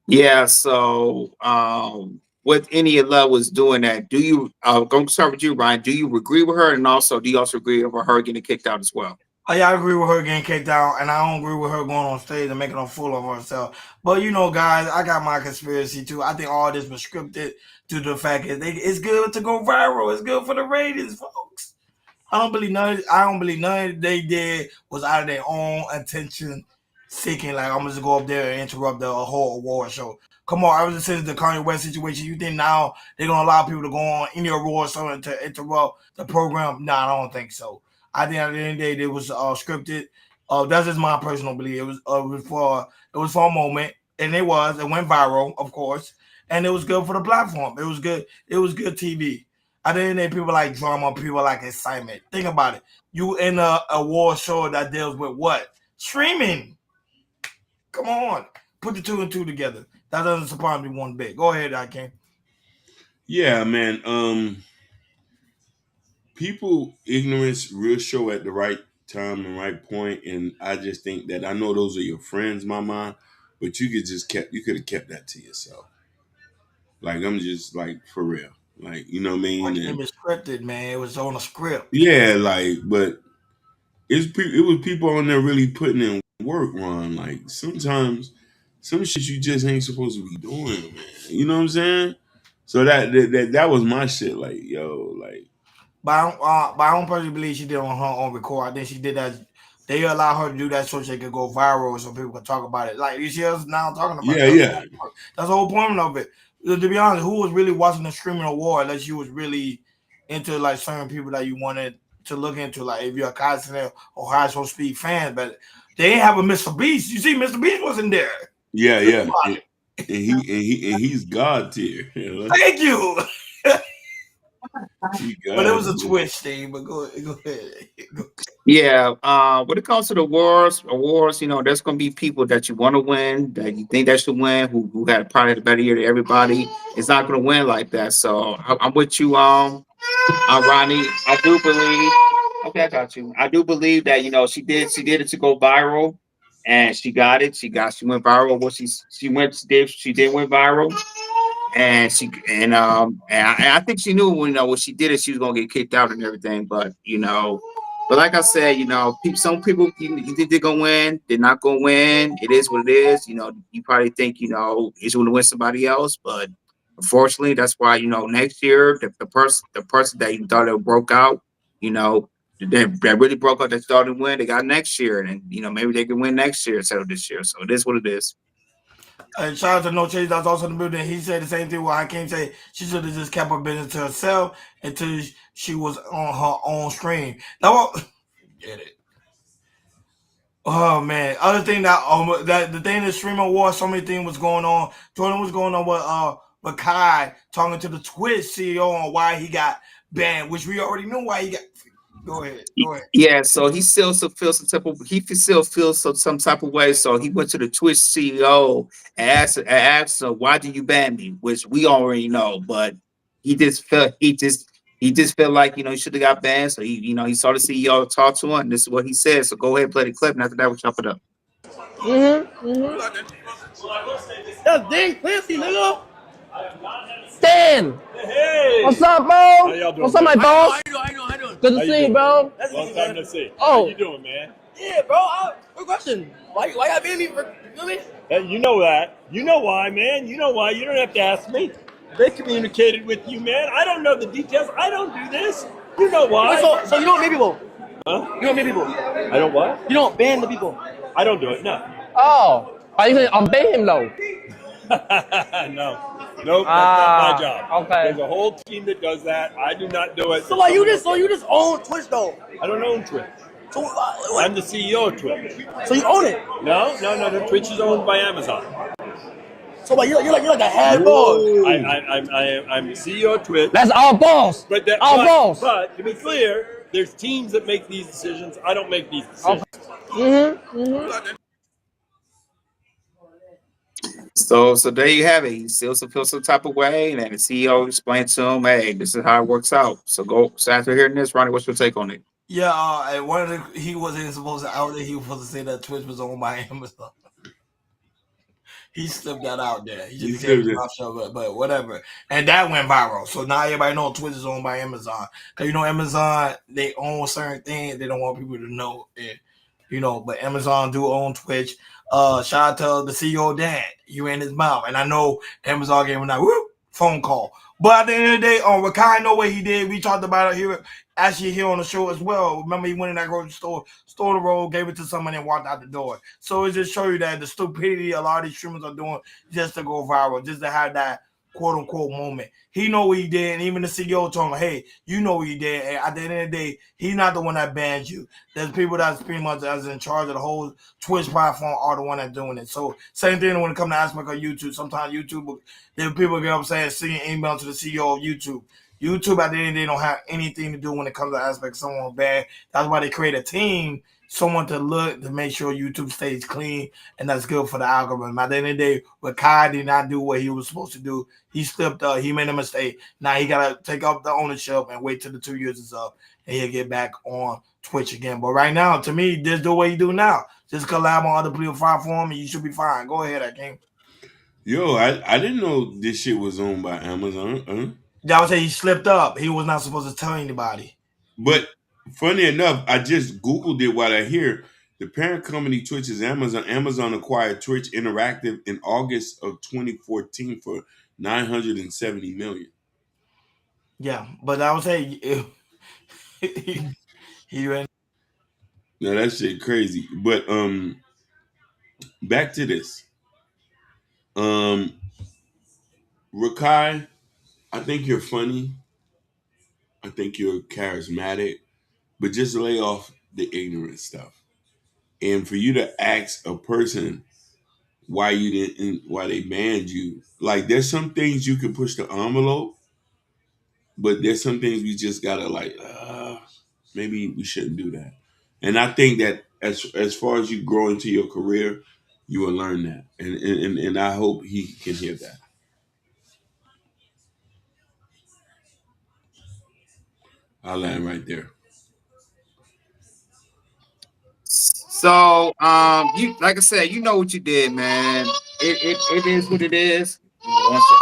Yeah, so what India Love was doing that, do you, going to start with you, Ryan, do you agree with her? And also, do you also agree with her getting kicked out as well? Yeah, I agree with her getting kicked out, and I don't agree with her going on stage and making a fool of herself. But guys, I got my conspiracy too. I think all this was scripted to the fact that it's good to go viral. It's good for the ratings, folks. I don't believe none of they did was out of their own attention seeking. Like I'm just go up there and interrupt the whole award show. Come on, ever since the Kanye West situation, you think now they're gonna allow people to go on any award show and to interrupt the program? No, I don't think so. I think at the end of the day, it was scripted. That's just my personal belief. It was for a moment, and it went viral, of course, and it was good for the platform. It was good. It was good TV. At the end of the day, people like drama, people like excitement. Think about it. You in a award show that deals with what? Streaming. Come on, put the two and two together. That doesn't surprise me one bit. Go ahead, Ike. Yeah, man. People ignorance real show at the right time and right point, and I just think that I know those are your friends, Mama, but you could have kept that to yourself. Like I'm just like for real, like you know what I mean. Like it was scripted, man. It was on a script. Yeah, but it was people on there really putting in work, Ron. Like sometimes some shit you just ain't supposed to be doing, man. You know what I'm saying? So that was my shit. Like yo, like. But I don't personally believe she did on her own record. I think she did that. They allow her to do that so she could go viral, so people can talk about it. Like you see us now talking about. Yeah. That's the whole point of it. To be honest, who was really watching the streaming award unless you was really into like certain people that you wanted to look into, like if you're a Cosmo or High Soul Speed fan, but they didn't have a Mr. Beast. You see, Mr. Beast wasn't there. Yeah, Think yeah. about And, it. he's God tier. You know? Thank you. He But it God was a tier. Twitch thing. But go ahead. Yeah, when it comes to the awards, there's gonna be people that you want to win, that you think that should win, who had probably the better year than everybody. It's not gonna win like that. So I'm with you, Ronnie. I do believe. Okay, I got you. I do believe that she did it to go viral, and she got it. She went viral. She did went viral, and I think she knew when she did it, she was gonna get kicked out and everything. But like I said, some people you think they're gonna win, they're not gonna win. It is what it is. You probably think it's gonna win somebody else, but unfortunately, that's why next year the person that you thought it broke out, you know. That really broke out, that started to win, they got next year, and maybe they can win next year instead of this year. So it is what it is. And shout out to No Chase that's also in the building. He said the same thing. What I can't say, she should have just kept her business to herself until she was on her own stream. Now, get it. Oh man! Other thing that the thing that streaming war, so many things was going on. Jordan was going on with Kai talking to the Twitch CEO on why he got banned, which we already knew why he got. Go ahead. Yeah, so he still feels some type of way. So he went to the Twitch CEO and asked her, "Why do you ban me?" Which we already know, but he just felt like he should have got banned. So he saw the CEO talk to him, and this is what he said. So go ahead and play the clip, and after that, we'll chop it up. That's Dean Clancy, nigga. Stan. Hey. What's up, bro? How y'all doing, What's up, my man? boss? How you doing? Good How to you see you, doing? bro. Long time no see. Oh. How you doing, man? Yeah, bro. Good question. Why y'all being me for, you know me? You know that. You know why, man. You know why. You don't have to ask me. They communicated with you, man. I don't know the details. I don't do this. You know why. Wait, so you don't ban people? Huh? You don't ban people? I don't what? You don't ban the people? I don't do it, no. Oh. Why you saying I'm ban him, though? No. Nope, that's not my job. Okay. There's a whole team that does that. I do not do it. So why you just own Twitch, though? I don't own Twitch. So I'm the CEO of Twitch. So you own it? No. Twitch is owned by Amazon. So what, you're like the head boss? I'm the CEO of Twitch. That's our boss. Our boss. But to be clear, there's teams that make these decisions. I don't make these decisions. So there you have it. He still feels some type of way, and then the CEO explained to him, "Hey, this is how it works out." So after hearing this, Ronnie, what's your take on it? Yeah, and he wasn't supposed to out there. He was supposed to say that Twitch was owned by Amazon. He slipped that out there. He just gave his mouth shut, but whatever. And that went viral. So now everybody knows Twitch is owned by Amazon. Because Amazon, they own certain things. They don't want people to know it. But Amazon do own Twitch. Shout out to the CEO dad. You in his mouth. And I know Amazon gave him that phone call. But at the end of the day, Rakai know what he did. We talked about it here, actually here on the show as well. Remember, he went in that grocery store, stole the roll, gave it to someone, and walked out the door. So it just show you that the stupidity a lot of these streamers are doing just to go viral, just to have that quote unquote moment. He know what he did, and even the CEO told him, "Hey, you know what he did." And at the end of the day, he's not the one that banned you. There's people that's pretty much as in charge of the whole Twitch platform are the one that's doing it. So same thing when it comes to aspect of YouTube. Sometimes YouTube, there people get up saying, sending email to the CEO of YouTube. YouTube at the end of the day don't have anything to do when it comes to aspect of someone bad. That's why they create a team, someone to look to make sure YouTube stays clean, and that's good for the algorithm. At the end of the day, but Kai did not do what he was supposed to do. He slipped up. He made a mistake. Now he got to take up the ownership and wait till the 2 years is up, and he'll get back on Twitch again. But right now, to me, just do what you do now. Just collab on other people platform, and you should be fine. Go ahead, Akeem. Yo, I didn't know this shit was owned by Amazon. That would say he slipped up. He was not supposed to tell anybody. But funny enough, I just Googled it while I hear the parent company Twitch is Amazon. Amazon acquired Twitch Interactive in August of 2014 for $970 million. Yeah, but I would say he ran. No, that shit crazy. But back to this. Rakai, I think you're funny. I think you're charismatic, but just lay off the ignorant stuff. And for you to ask a person why you didn't, why they banned you, like there's some things you can push the envelope, but there's some things we just gotta like, maybe we shouldn't do that. And I think that as far as you grow into your career, you will learn that, and I hope he can hear that. I'll land right there. So, you like I said, you know what you did, man. It is what it is. One second.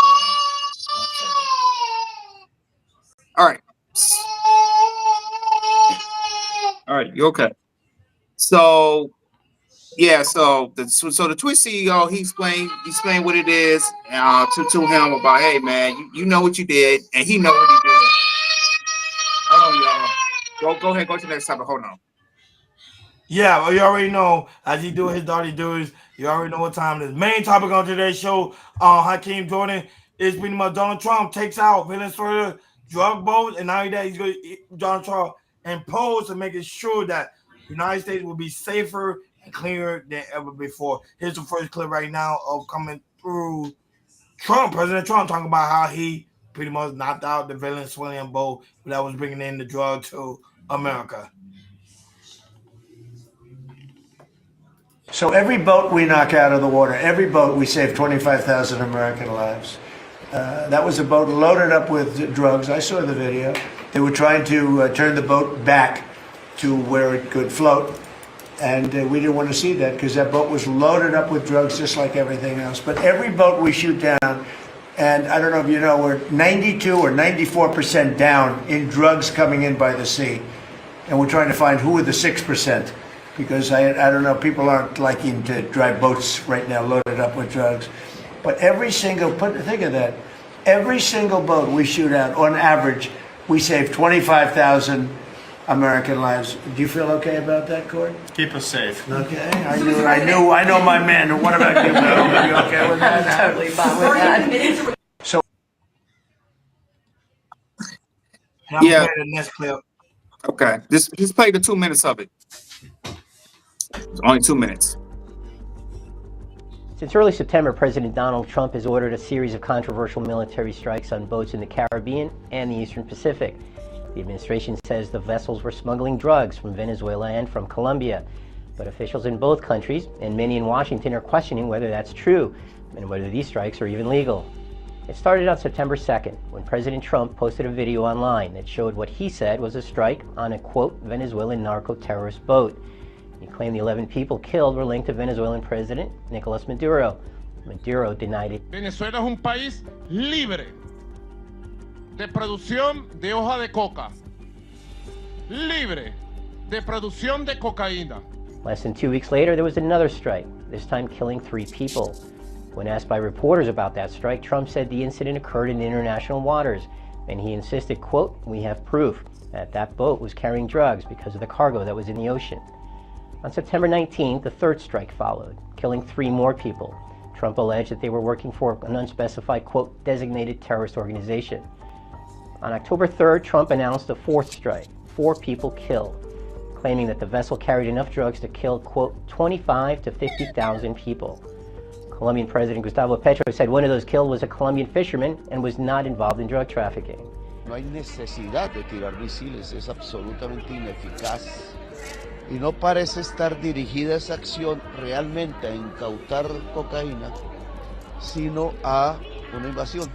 All right. All right, you okay? So yeah, so the Twitch CEO he explained what it is to him about, hey man, you know what you did, and he know what he did. Hold on, y'all. Go ahead, go to the next topic. Hold on. Yeah, well, you already know, as he do his dirty duties, you already know what time it is. Main topic on today's show, Hakeem Jordan, is pretty much Donald Trump takes out Venezuela drug boats, and now that he's going to, Donald Trump impose to making sure that the United States will be safer and cleaner than ever before. Here's the first clip right now of coming through President Trump talking about how he pretty much knocked out the Venezuelan boat that was bringing in the drug to America. So every boat we knock out of the water, every boat, we save 25,000 American lives. That was a boat loaded up with drugs. I saw the video. They were trying to turn the boat back to where it could float. And we didn't want to see that because that boat was loaded up with drugs just like everything else. But every boat we shoot down, and I don't know if you know, we're 92 or 94% down in drugs coming in by the sea. And we're trying to find who are the 6%. Because I don't know, people aren't liking to drive boats right now loaded up with drugs. But every single, think of that, every single boat we shoot out, on average, we save 25,000 American lives. Do you feel okay about that, Court? Keep us safe. Okay, I know my man. What about you, Bill? Are you okay with that? I'm totally fine with that. So, Yeah. The next clip. Okay, just play the 2 minutes of it. It's only 2 minutes. Since early September, President Donald Trump has ordered a series of controversial military strikes on boats in the Caribbean and the Eastern Pacific. The administration says the vessels were smuggling drugs from Venezuela and from Colombia. But officials in both countries and many in Washington are questioning whether that's true and whether these strikes are even legal. It started on September 2nd when President Trump posted a video online that showed what he said was a strike on a, quote, Venezuelan narco-terrorist boat. He claimed the 11 people killed were linked to Venezuelan President Nicolas Maduro. Maduro denied it. Venezuela es un país libre de producción de hoja de coca, libre de producción de cocaína. Less than 2 weeks later, there was another strike, this time killing 3 people. When asked by reporters about that strike, Trump said the incident occurred in international waters, and he insisted, quote, we have proof that that boat was carrying drugs because of the cargo that was in the ocean. On September 19th, the third strike followed, killing 3 more people. Trump alleged that they were working for an unspecified, quote, designated terrorist organization. On October 3rd, Trump announced a 4th strike, 4 people killed, claiming that the vessel carried enough drugs to kill, quote, 25 to 50,000 people. Colombian President Gustavo Petro said one of those killed was a Colombian fisherman and was not involved in drug trafficking. No hay necesidad de tirar misiles, es absolutamente ineficaz. Y no parece estar dirigida esa acción realmente a incautar cocaína, sino a una invasión,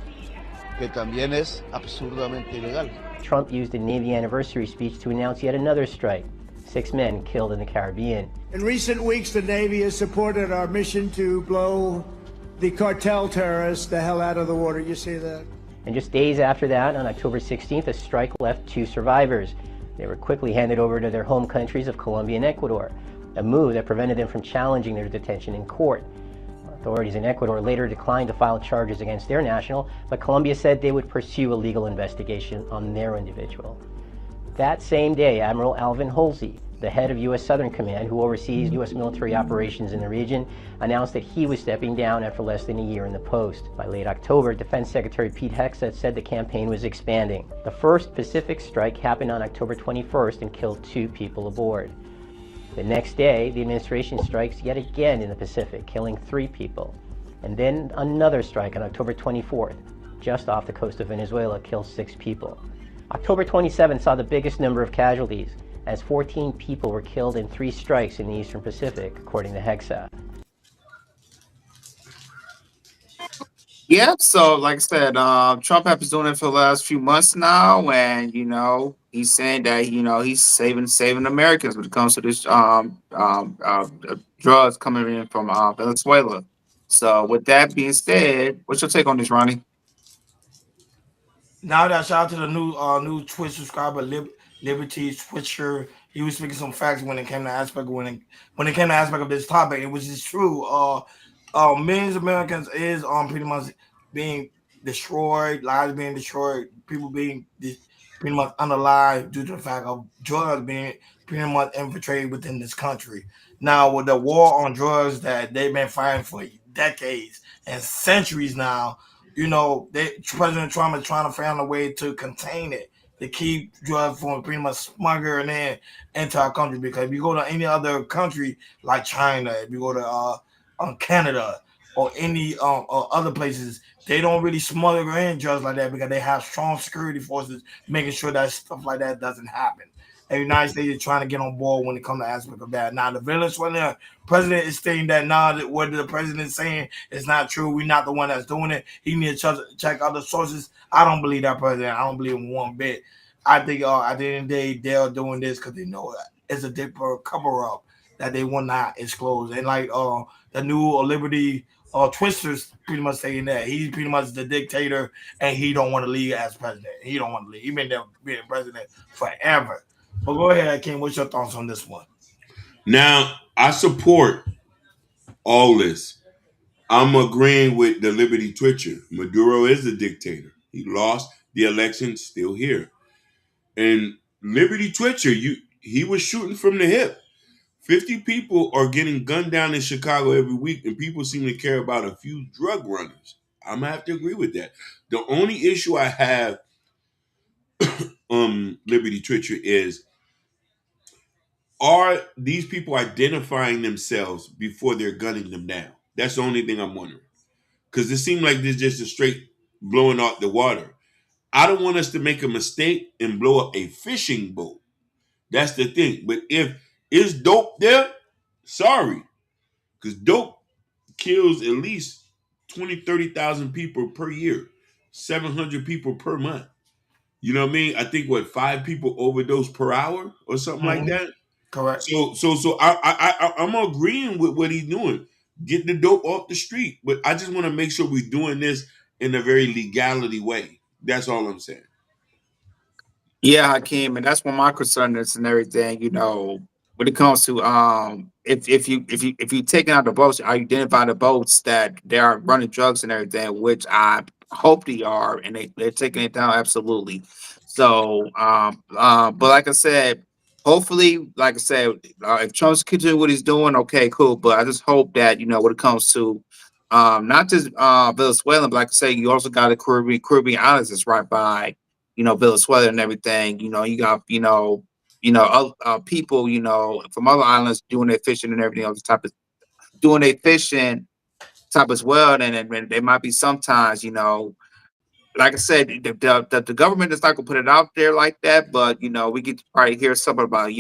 que también es absurdamente ilegal. Trump used a Navy anniversary speech to announce yet another strike. 6 men killed in the Caribbean. in recent weeks, the Navy has supported our mission to blow the cartel terrorists the hell out of the water. You see that? And just days after that, on October 16th, a strike left 2 survivors. They were quickly handed over to their home countries of Colombia and Ecuador, a move that prevented them from challenging their detention in court. Authorities in Ecuador later declined to file charges against their national, but Colombia said they would pursue a legal investigation on their individual. That same day, Admiral Alvin Halsey, The head of U.S. Southern Command, who oversees U.S. military operations in the region, announced that he was stepping down after less than a year in the post. By late October, Defense Secretary Pete Hegseth said the campaign was expanding. The first Pacific strike happened on October 21st and killed 2 people aboard. The next day, the administration strikes yet again in the Pacific, killing 3 people. And then another strike on October 24th, just off the coast of Venezuela, killed 6 people. October 27th saw the biggest number of casualties, as 14 people were killed in 3 strikes in the Eastern Pacific, according to Hegseth. Yeah, so like I said, Trump has been doing it for the last few months now, and he's saying that he's saving Americans when it comes to this drugs coming in from Venezuela. So with that being said, what's your take on this, Ronnie? Now that shout out to the new Twitch subscriber Liberty Switcher. He was speaking some facts when it came to aspect when it came to aspect of this topic. It was just true. Millions of Americans is pretty much being destroyed, lives being destroyed, people being pretty much unalive due to the fact of drugs being pretty much infiltrated within this country. Now with the war on drugs that they've been fighting for decades and centuries now, President Trump is trying to find a way to contain it, to keep drugs from pretty much smuggling in into our country. Because if you go to any other country like China, if you go to Canada or any or other places, they don't really smuggle in drugs like that because they have strong security forces making sure that stuff like that doesn't happen. And the United States is trying to get on board when it comes to aspect of that. Now, the Venezuelan president is saying that what the president is saying is not true. We're not the one that's doing it. He needs to check other sources. I don't believe that president. I don't believe him one bit. I think at the end of the day, they're doing this because they know it's a deeper cover up that they will not disclose. And like the new Liberty Twisters pretty much saying that he's pretty much the dictator and he don't want to leave as president. He don't want to leave. He's been there being president forever. But go ahead, King. What's your thoughts on this one? Now, I support all this. I'm agreeing with the Liberty Twitcher. Maduro is a dictator. He lost the election, still here. And Liberty Twitcher, he was shooting from the hip. 50 people are getting gunned down in Chicago every week, and people seem to care about a few drug runners. I'm gonna have to agree with that. The only issue I have, Liberty Twitcher, is are these people identifying themselves before they're gunning them down? That's the only thing I'm wondering. Because it seemed like this just a straight blowing out the water. I don't want us to make a mistake and blow up a fishing boat. That's the thing. But if it's dope there, sorry. Because dope kills at least 30,000 people per year, 700 people per month. You know what I mean? I think 5 people overdose per hour or something like that. Correct. So I'm agreeing with what he's doing. Get the dope off the street, but I just want to make sure we're doing this in a very legality way. That's all I'm saying. Yeah, Hakeem, and that's what my concern is and everything. When it comes to if you taking out the boats, I identify the boats that they are running drugs and everything, which I hope they are, and they're taking it down absolutely. So, but like I said, hopefully, like I said, if Trump's continuing what he's doing, okay, cool. But I just hope that when it comes to not just Venezuela, but like I say, you also got the Caribbean islands that's right by Venezuela and everything. You got people from other islands doing their fishing and everything else type of doing their fishing type as well. And there might be sometimes like I said, the government is not gonna put it out there like that, but we get to probably hear something about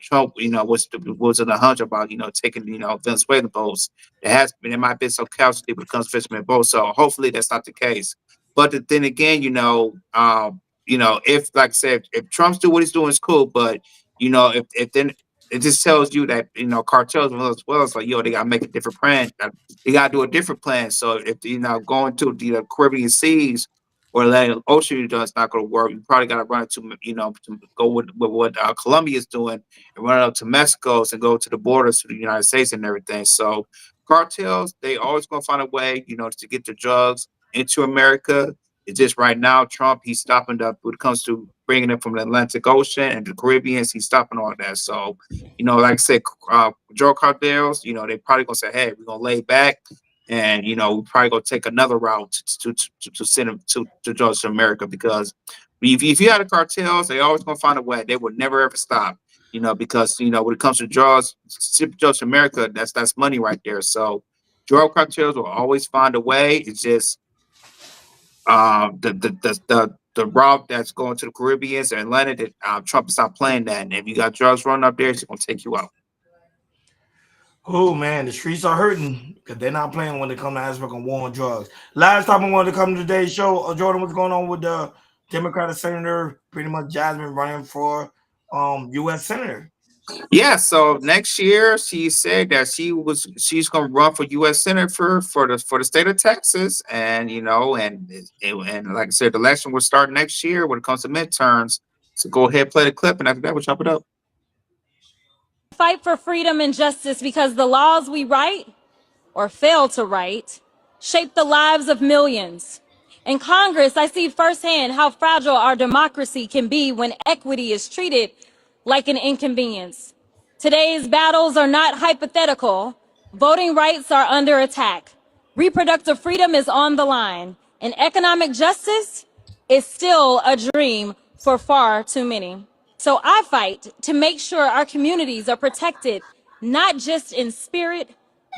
Trump, was in a hunch about taking Venezuelan boats. There might be some casualty when it comes to fishermen boats, so hopefully that's not the case. But then again, if like I said, if Trump's do what he's doing is cool, but if then it just tells you that cartels as well. It's like they gotta make a different plan. They gotta do a different plan. So if going to the Caribbean seas or Atlantic Ocean, it's not gonna work. You probably gotta run into to go with what Colombia is doing and run up to Mexico and go to the borders to the United States and everything. So cartels, they always gonna find a way to get the drugs into America. It's just right now Trump he's stopping up when it comes to bringing it from the Atlantic Ocean and the Caribbean. He's stopping all that. So, like I said, drug cartels, they probably gonna say, "Hey, we're gonna lay back, and we probably gonna take another route to send them to drugs to America because if you had the cartels, they always gonna find a way. They would never ever stop." Because when it comes to drugs, ship drugs to America, that's money right there. So drug cartels will always find a way. It's just the route that's going to the Caribbean and Atlantic that Trump is not playing that. And if you got drugs running up there, it's gonna take you out. Oh man, the streets are hurting because they're not playing when they come to aspect of war on drugs. Last time I wanted to come to today's show, Jordan, what's going on with the Democratic senator, pretty much Jasmine running for U.S. senator? Yeah, so next year she said that she's going to run for U.S. senator for the state of Texas, and and like I said, the election will start next year when it comes to midterms. So go ahead, play the clip, and after that, we'll chop it up. Fight for freedom and justice because the laws we write or fail to write shape the lives of millions. In Congress, I see firsthand how fragile our democracy can be when equity is treated like an inconvenience. Today's battles are not hypothetical. Voting rights are under attack. Reproductive freedom is on the line. And economic justice is still a dream for far too many. So I fight to make sure our communities are protected, not just in spirit,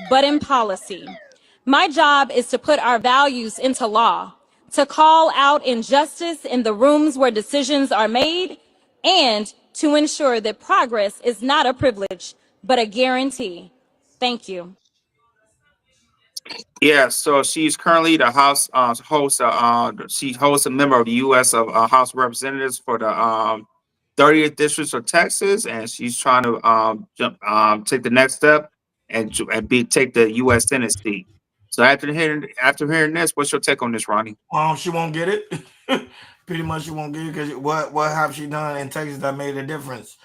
but in policy. My job is to put our values into law, to call out injustice in the rooms where decisions are made, and to ensure that progress is not a privilege, but a guarantee. Thank you. Yeah, so she's currently the House host. She hosts a member of the U.S. of House of Representatives for the 30th District of Texas, and she's trying to take the next step and take the U.S. Senate seat. So after hearing this, what's your take on this, Ronnie? She won't get it. Pretty much, she won't get it because what have she done in Texas that made a difference?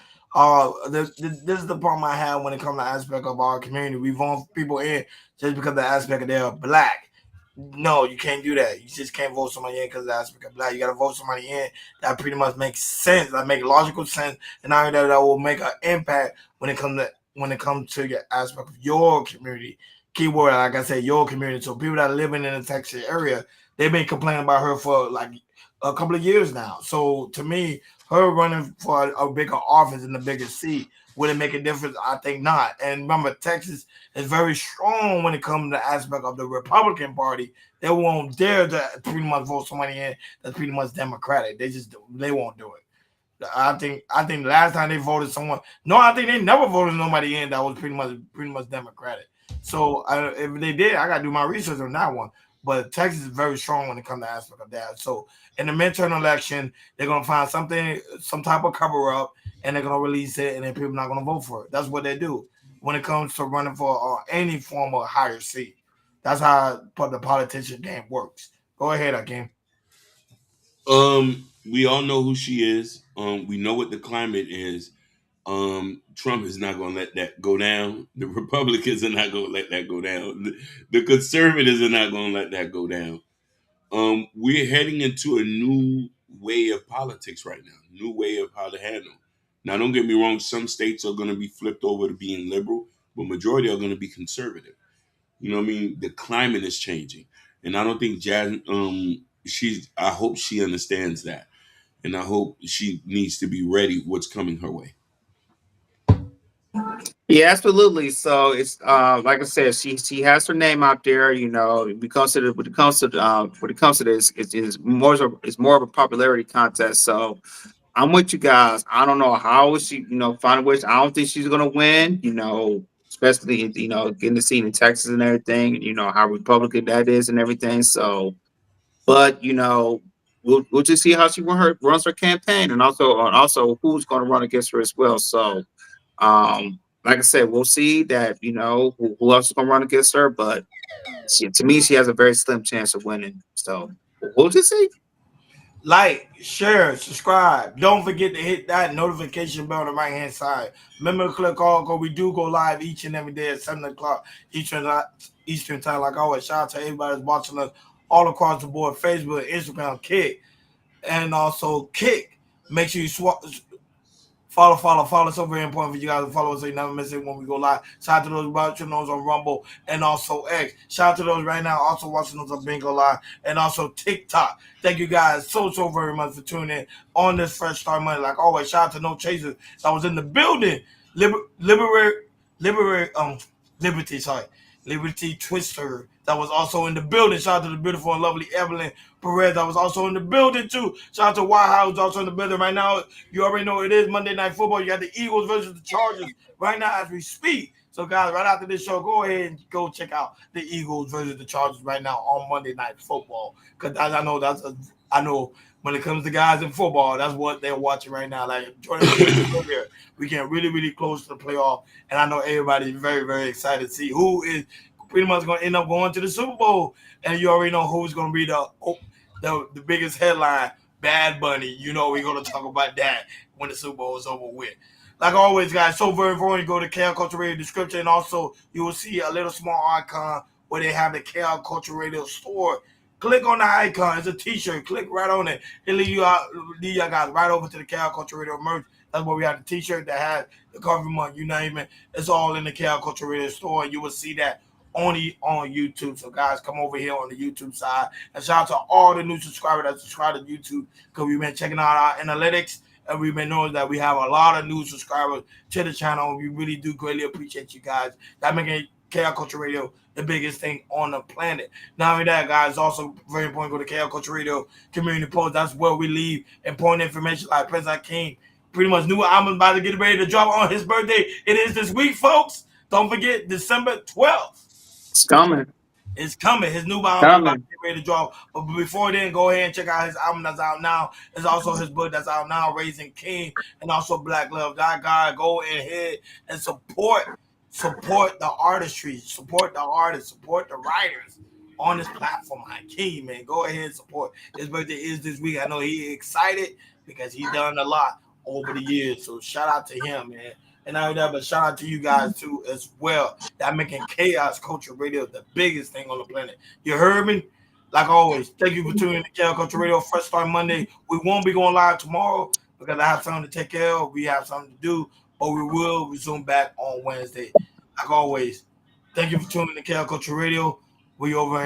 This is the problem I have when it comes to aspect of our community. We vote people in just because the aspect of they're black. No, you can't do that. You just can't vote somebody in because of the aspect of black. You got to vote somebody in that pretty much makes sense, that make logical sense, and now that will make an impact when it comes to your aspect of your community. Keyword, like I said, your community. So people that are living in the Texas area, they've been complaining about her for like a couple of years now. So to me, her running for a bigger office and a bigger seat, would it make a difference? I think not. And remember, Texas is very strong when it comes to the aspect of the Republican Party. They won't dare to pretty much vote somebody in that's pretty much Democratic. They won't do it. I think the last time they voted someone, no, I think they never voted nobody in that was pretty much Democratic. So if they did, I got to do my research on that one. But Texas is very strong when it comes to aspect of that. So in the midterm election, they're gonna find some type of cover up, and they're gonna release it, and then people are not gonna vote for it. That's what they do when it comes to running for any form of higher seat. That's how the politician game works. Go ahead, Akeem. We all know who she is. We know what the climate is. Trump is not going to let that go down. The Republicans are not going to let that go down. The conservatives are not going to let that go down. We're heading into a new way of politics right now, new way of how to handle. Now, don't get me wrong. Some states are going to be flipped over to being liberal, but majority are going to be conservative. You know what I mean? The climate is changing, and I don't think Jazz. I hope she understands that, and I hope she needs to be ready what's coming her way. Yeah, absolutely. So it's like I said, she has her name out there. Because when it comes to this, it's more of a popularity contest. So I'm with you guys. I don't know how she find a way. I don't think she's gonna win. Especially getting the seat in Texas and everything. And how Republican that is and everything. So, but we'll just see how she runs her campaign, and also who's going to run against her as well. So. Like I said, we'll see that who else is gonna run against her, but to me, she has a very slim chance of winning. So we'll just see. Like, share, subscribe. Don't forget to hit that notification bell on the right hand side. Remember to click all because we do go live each and every day at 7 o'clock Eastern time. Like always, shout out to everybody that's watching us all across the board: Facebook, Instagram, Kick, and also Kick. Make sure you follow. So very important for you guys to follow us so you never miss it when we go live. Shout out to those watching those on Rumble and also X. Shout out to those right now also watching us on Bingo Live and also TikTok. Thank you guys so very much for tuning in on this Fresh Start Monday. Like always, shout out to No Chasers that was in the building. Liberty Twister that was also in the building. Shout out to the beautiful and lovely Evelyn Perez that was also in the building too. Shout out to White House also in the building right now. You already know it is Monday Night Football. You got the Eagles versus the Chargers right now as we speak. So guys, right after this show, go ahead and go check out the Eagles versus the Chargers right now on Monday Night Football. Because I know when it comes to guys in football, that's what they're watching right now. Like Jordan, we get really close to the playoff, and I know everybody's very excited to see who is pretty much going to end up going to the Super Bowl. And you already know who's going to be the biggest headline, Bad Bunny. You know we're going to talk about that when the Super Bowl is over with. Like always, guys, so very important. You go to KL Culture Radio description, and also you will see a little small icon where they have the KL Culture Radio store. Click on the icon. It's a T-shirt. Click right on it. It'll lead you guys right over to the KL Culture Radio merch. That's where we have the T-shirt that has the cover month. You name it. It's all in the KL Culture Radio store, and you will see that only on YouTube. So guys, come over here on the YouTube side. And shout out to all the new subscribers that subscribe to YouTube because we've been checking out our analytics and we've been knowing that we have a lot of new subscribers to the channel. We really do greatly appreciate you guys. That making KL Culture Radio the biggest thing on the planet. Not only that, guys, also very important, go to KL Culture Radio Community Post. That's where we leave important information like President King. Pretty much new album about to get ready to drop on his birthday. It is this week, folks. Don't forget, December 12th. It's coming. It's coming. His new album is ready to drop. But before then, go ahead and check out his album that's out now. It's also his book that's out now, Raising King, and also Black Love. That guy, go ahead and support the artistry, support the artists, support the writers on this platform. Like King, man, go ahead and support. His birthday is this week. I know he's excited because he's done a lot over the years. So shout out to him, man. And not only that, but shout out to you guys too as well. That making Chaos Culture Radio the biggest thing on the planet. You heard me? Like always, thank you for tuning in to Chaos Culture Radio. Fresh Start Monday. We won't be going live tomorrow because I have something to take care of. We have something to do, but we will resume back on Wednesday. Like always, thank you for tuning in to Chaos Culture Radio. We over here.